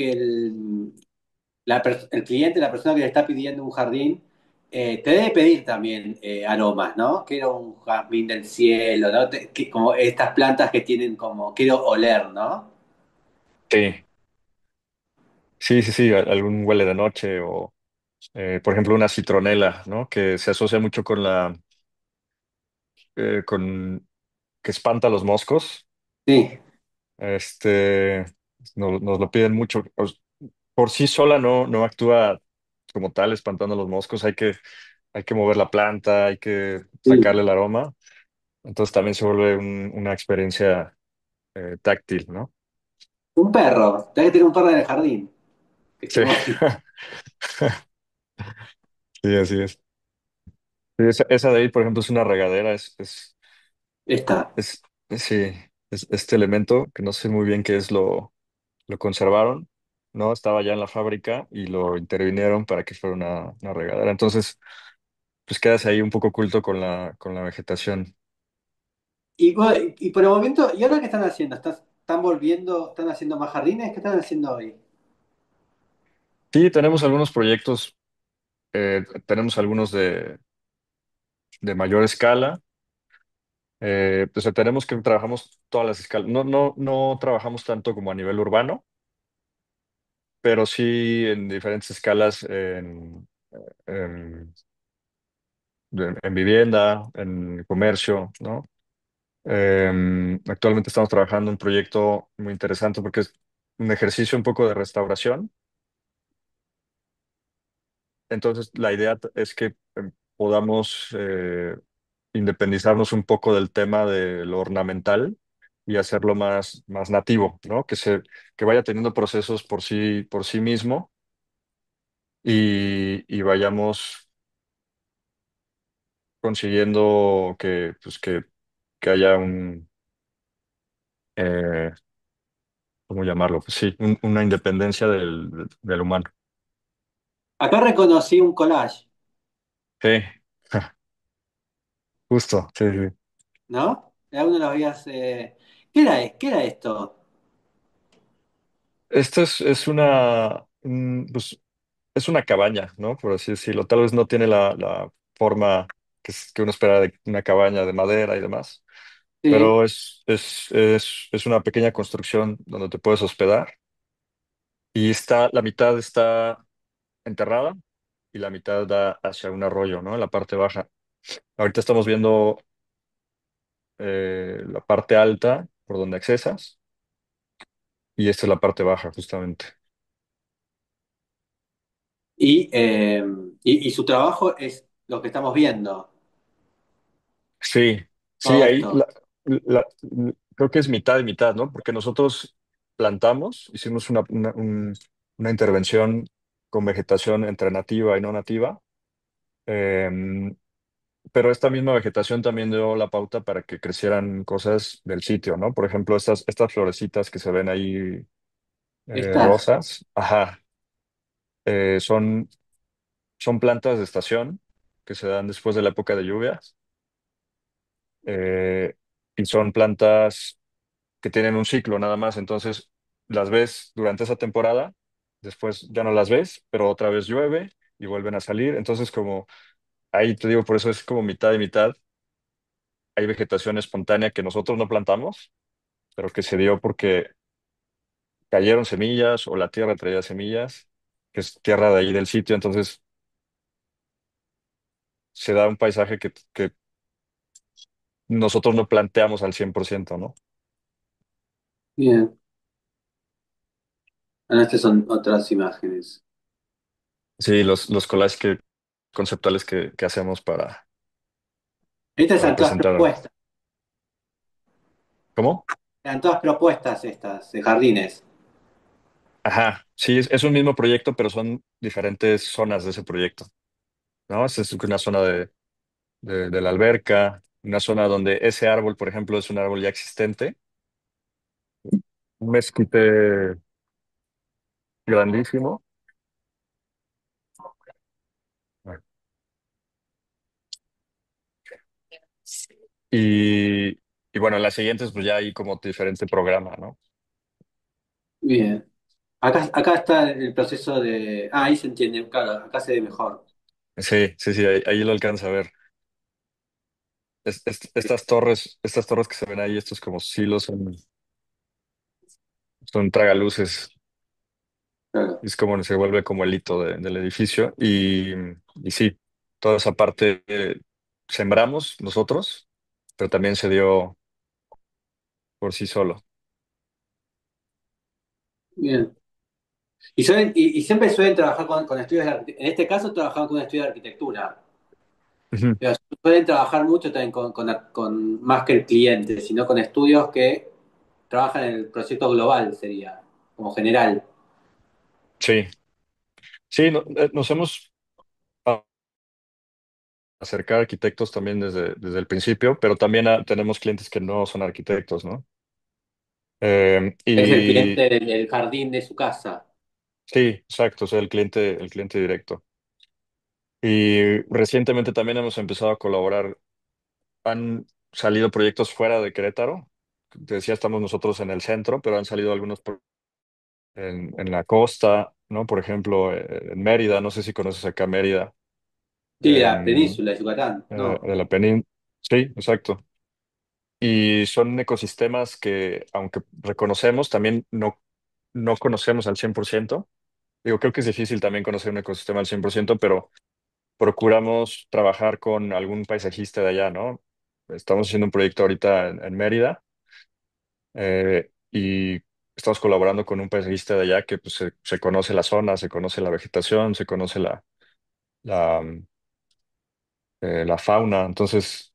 el cliente, la persona que le está pidiendo un jardín, te debe pedir también aromas, ¿no? Quiero un jazmín del cielo, ¿no? Como estas plantas que tienen como, quiero oler, ¿no? sí, sí, sí, sí, algún huele de noche o, por ejemplo, una citronela, ¿no? Que se asocia mucho con que espanta a los moscos. Sí, Este, nos lo piden mucho. Por sí sola no actúa como tal, espantando a los moscos. Hay que mover la planta, hay que sí. sacarle el aroma. Entonces también se vuelve una experiencia táctil, ¿no? Un perro, tenés que tener un perro en el jardín, que esté Sí, moviendo. sí, así es. Sí, esa de ahí, por ejemplo, es una regadera, Está. es, sí, es este elemento que no sé muy bien qué es, lo conservaron, ¿no? Estaba ya en la fábrica y lo intervinieron para que fuera una regadera. Entonces, pues quedas ahí un poco oculto con la vegetación. Y por el momento, ¿y ahora qué están haciendo? ¿Están volviendo, están haciendo más jardines? ¿Qué están haciendo hoy? Sí, tenemos algunos proyectos, tenemos algunos de mayor escala. Pues tenemos que trabajamos todas las escalas. No trabajamos tanto como a nivel urbano, pero sí en diferentes escalas en, en vivienda, en comercio, ¿no? Actualmente estamos trabajando en un proyecto muy interesante porque es un ejercicio un poco de restauración. Entonces, la idea es que podamos independizarnos un poco del tema de lo ornamental y hacerlo más nativo, ¿no? Que vaya teniendo procesos por sí mismo y vayamos consiguiendo que haya ¿cómo llamarlo? Pues sí, una independencia del humano. Acá reconocí un collage, Sí, justo, sí, sí. ¿no? Era uno de los días. ¿Qué era esto? Esto es pues, es una cabaña, ¿no? Por así decirlo. Tal vez no tiene la forma que uno espera de una cabaña de madera y demás, Sí. pero es una pequeña construcción donde te puedes hospedar y la mitad está enterrada y la mitad da hacia un arroyo, ¿no? En la parte baja. Ahorita estamos viendo la parte alta por donde accesas y esta es la parte baja, justamente. Y, y su trabajo es lo que estamos viendo, Sí, sí, todo ahí esto. creo que es mitad y mitad, ¿no? Porque nosotros plantamos, hicimos una intervención con vegetación entre nativa y no nativa, eh, pero esta misma vegetación también dio la pauta para que crecieran cosas del sitio, ¿no? Por ejemplo, estas florecitas que se ven ahí Estas. rosas, ajá, eh, son, son plantas de estación que se dan después de la época de lluvias, eh, y son plantas que tienen un ciclo nada más, entonces las ves durante esa temporada, después ya no las ves, pero otra vez llueve y vuelven a salir, entonces como ahí te digo, por eso es como mitad y mitad, hay vegetación espontánea que nosotros no plantamos, pero que se dio porque cayeron semillas o la tierra traía semillas, que es tierra de ahí del sitio, entonces se da un paisaje que nosotros no planteamos al 100%, ¿no? Bien. Bueno, estas son otras imágenes. Sí, los collages conceptuales que hacemos Estas para eran todas presentar. propuestas. ¿Cómo? Eran todas propuestas estas, de jardines. Ajá, sí, es un mismo proyecto, pero son diferentes zonas de ese proyecto, ¿no? Esta es una zona de la alberca, una zona donde ese árbol, por ejemplo, es un árbol ya existente, un mezquite grandísimo. Y, y bueno, en las siguientes, pues ya hay como diferente programa, ¿no? Bien. Acá está el proceso de. Ah, ahí se entiende, claro, acá se ve mejor. Sí, sí, sí, ahí lo alcanza a ver. Estas torres que se ven ahí, estos como silos, son tragaluces. Claro. Es como se vuelve como el hito del edificio. Y sí, toda esa parte sembramos nosotros, pero también se dio por sí solo. Bien. Y siempre suelen trabajar con estudios de arquitectura. En este caso, trabajaban con un estudio de arquitectura. Ujú. Pero suelen trabajar mucho también más que el cliente, sino con estudios que trabajan en el proyecto global, sería, como general. Sí, sí, nos hemos acercado a arquitectos también desde el principio, pero también tenemos clientes que no son arquitectos, ¿no? Es el Y cliente del jardín de su casa. sí, exacto, o sea, el cliente directo. Y recientemente también hemos empezado a colaborar. Han salido proyectos fuera de Querétaro. Te decía, estamos nosotros en el centro, pero han salido algunos en la costa, ¿no? Por ejemplo, en Mérida, no sé si conoces acá Mérida, Sí, la em, península de Yucatán, ¿no? de la península. Sí, exacto. Y son ecosistemas que, aunque reconocemos, también no conocemos al 100%. Digo, creo que es difícil también conocer un ecosistema al 100%, pero procuramos trabajar con algún paisajista de allá, ¿no? Estamos haciendo un proyecto ahorita en Mérida, y estamos colaborando con un paisajista de allá que pues, se conoce la zona, se conoce la vegetación, se conoce la fauna. Entonces,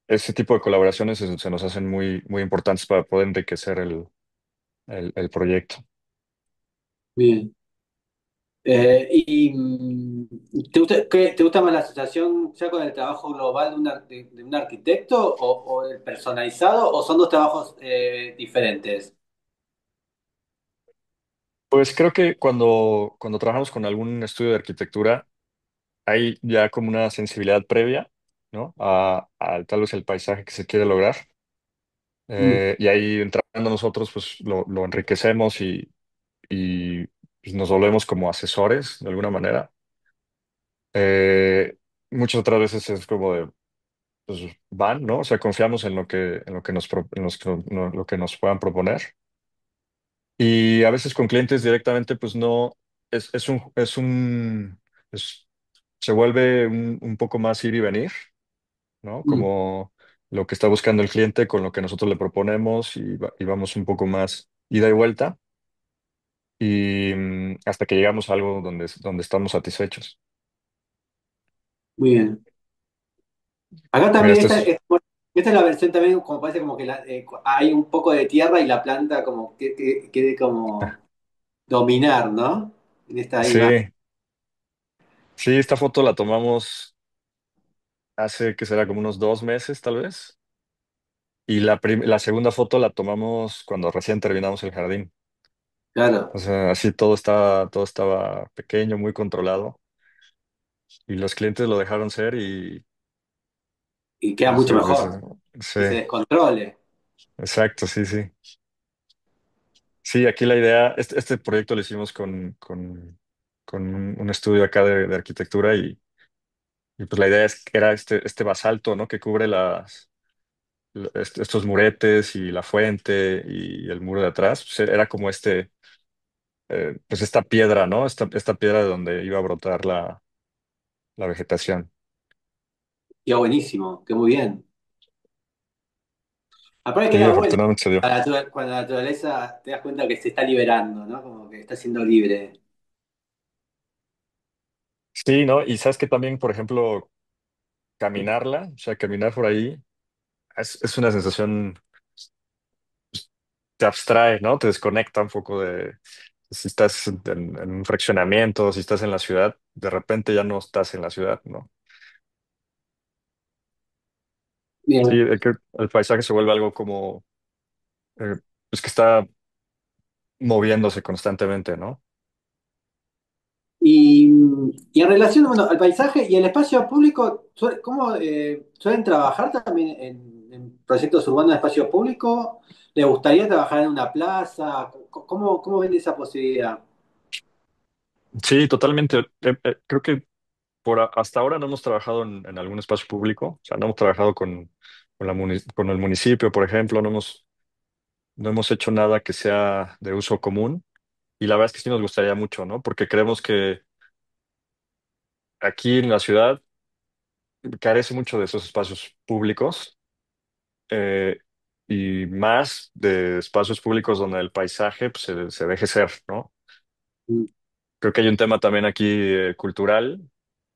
ese tipo de colaboraciones se nos hacen muy, muy importantes para poder enriquecer el proyecto. Bien. ¿Te gusta más la asociación ya con el trabajo global de un arquitecto o el personalizado o son dos trabajos diferentes? Pues creo que cuando trabajamos con algún estudio de arquitectura, hay ya como una sensibilidad previa, ¿no? A tal vez el paisaje que se quiere lograr. Mm, Y ahí entrando nosotros, pues lo enriquecemos y, pues, nos volvemos como asesores de alguna manera. Eh, Muchas otras veces es como de, pues van, ¿no? O sea, confiamos en lo que lo que nos puedan proponer. Y a veces con clientes directamente, pues no, es- se vuelve un poco más ir y venir, ¿no? mm, Como lo que está buscando el cliente con lo que nosotros le proponemos y vamos un poco más ida y vuelta y hasta que llegamos a algo donde estamos satisfechos. muy bien. Acá Mira, también este es, bueno, esta es la versión también, como parece como que hay un poco de tierra y la planta como que quiere como dominar, ¿no? En esta imagen. sí, sí, esta foto la tomamos hace que será como unos 2 meses tal vez. Y la segunda foto la tomamos cuando recién terminamos el jardín. Claro. O sea, así todo estaba pequeño, muy controlado. Y los clientes lo dejaron ser Y queda pues, mucho mejor. sí, Que se descontrole. exacto, sí, sí. Sí, aquí la idea, este proyecto lo hicimos con un estudio acá de arquitectura y pues la idea era este basalto, ¿no? Que cubre estos muretes y la fuente y el muro de atrás. Pues era como pues esta piedra, ¿no? Esta piedra de donde iba a brotar la vegetación. Quedó buenísimo, quedó muy bien. Aparte Sí, queda bueno afortunadamente se dio. cuando la naturaleza te das cuenta que se está liberando, ¿no? Como que está siendo libre. Sí, ¿no? Y sabes que también, por ejemplo, caminarla, o sea, caminar por ahí, es una sensación, te abstrae, ¿no? Te desconecta un poco de si estás en un fraccionamiento, si estás en la ciudad, de repente ya no estás en la ciudad, ¿no? Sí, Bien. que el paisaje se vuelve algo como, pues que está moviéndose constantemente, ¿no? Y, y en relación, bueno, al paisaje y el espacio público, ¿cómo suelen trabajar también en proyectos urbanos de espacio público? ¿Les gustaría trabajar en una plaza? ¿Cómo ven esa posibilidad? Sí, totalmente. Creo que hasta ahora no hemos trabajado en algún espacio público, o sea, no hemos trabajado con el municipio, por ejemplo, no hemos hecho nada que sea de uso común y la verdad es que sí nos gustaría mucho, ¿no? Porque creemos que aquí en la ciudad carece mucho de esos espacios públicos eh, y más de espacios públicos donde el paisaje pues, se deje ser, ¿no? Mm, Creo que hay un tema también aquí cultural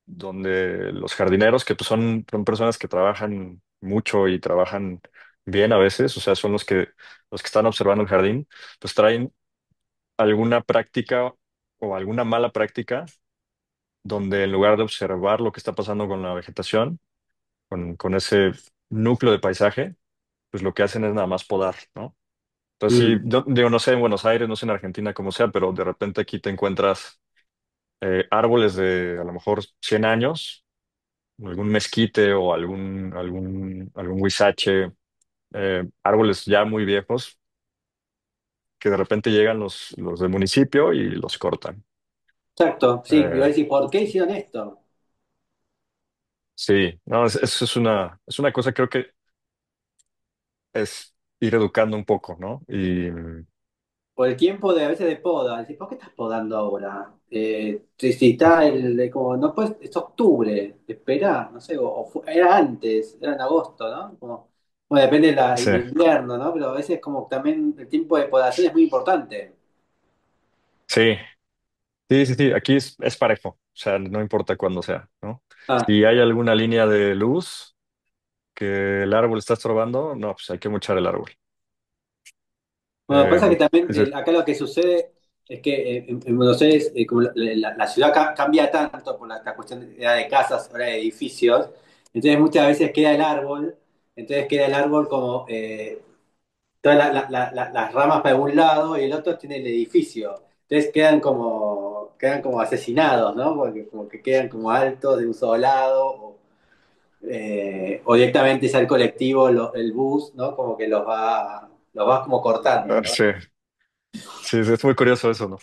donde los jardineros, que pues, son personas que trabajan mucho y trabajan bien a veces, o sea, son los que están observando el jardín, pues traen alguna práctica o alguna mala práctica donde en lugar de observar lo que está pasando con la vegetación, con ese núcleo de paisaje, pues lo que hacen es nada más podar, ¿no? Entonces, sí, mm. yo digo, no sé en Buenos Aires, no sé en Argentina como sea, pero de repente aquí te encuentras árboles de a lo mejor 100 años, algún mezquite o algún huizache, árboles ya muy viejos que de repente llegan los del municipio y los cortan. Exacto, sí. Y voy a Eh, decir, ¿por qué hicieron esto? sí, no, eso es una cosa creo que es ir educando un poco, ¿no? Y Por el tiempo de a veces de poda. Decís, ¿por qué estás podando ahora? Si está como, no puedes, es octubre, espera, no sé, era antes, era en agosto, ¿no? Como, bueno, depende sí, el invierno, ¿no? Pero a veces como también el tiempo de podación es muy importante. sí, sí, sí, sí, aquí es parejo, o sea, no importa cuándo sea, ¿no? Ah, Si hay alguna línea de luz que el árbol está estorbando, no, pues hay que mochar el árbol. bueno, pasa que también Es decir, acá lo que sucede. Es que en Buenos Aires, como la ciudad cambia tanto por esta cuestión de casas, ahora de edificios, entonces muchas veces queda el árbol, entonces queda el árbol como todas las ramas para un lado y el otro tiene el edificio. Entonces quedan como asesinados, ¿no? Porque como que quedan como altos de un solo lado, o directamente ya el colectivo, el bus, ¿no? Como que los va como cortando, Ah, ¿no? sí, sí, sí, es muy curioso eso, ¿no?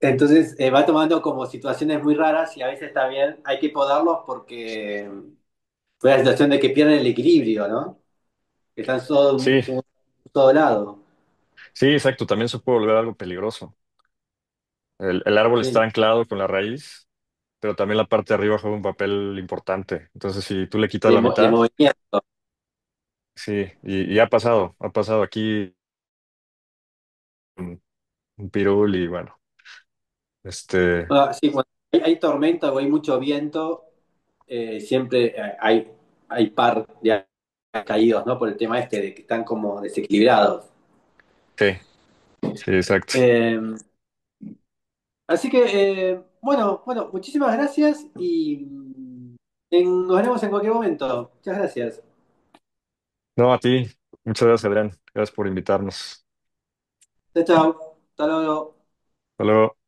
Entonces va tomando como situaciones muy raras y a veces también hay que podarlos porque fue la situación de que pierden el equilibrio, ¿no? Que están Sí, de un todo lado. sí, exacto, también se puede volver algo peligroso. El árbol está Sí. anclado con la raíz, pero también la parte de arriba juega un papel importante. Entonces, si tú le quitas Y la el mitad, movimiento. sí, y ha pasado aquí un pirul y bueno, este, Bueno, sí, cuando hay tormenta o hay mucho viento, siempre hay par de caídos, ¿no? Por el tema este de que están como desequilibrados. sí, sí, exacto. Eh, Así que, bueno, muchísimas gracias y nos veremos en cualquier momento. Muchas gracias. No, a ti, muchas gracias, Adrián. Gracias por invitarnos. Chao, chao. Hasta luego. Hasta luego.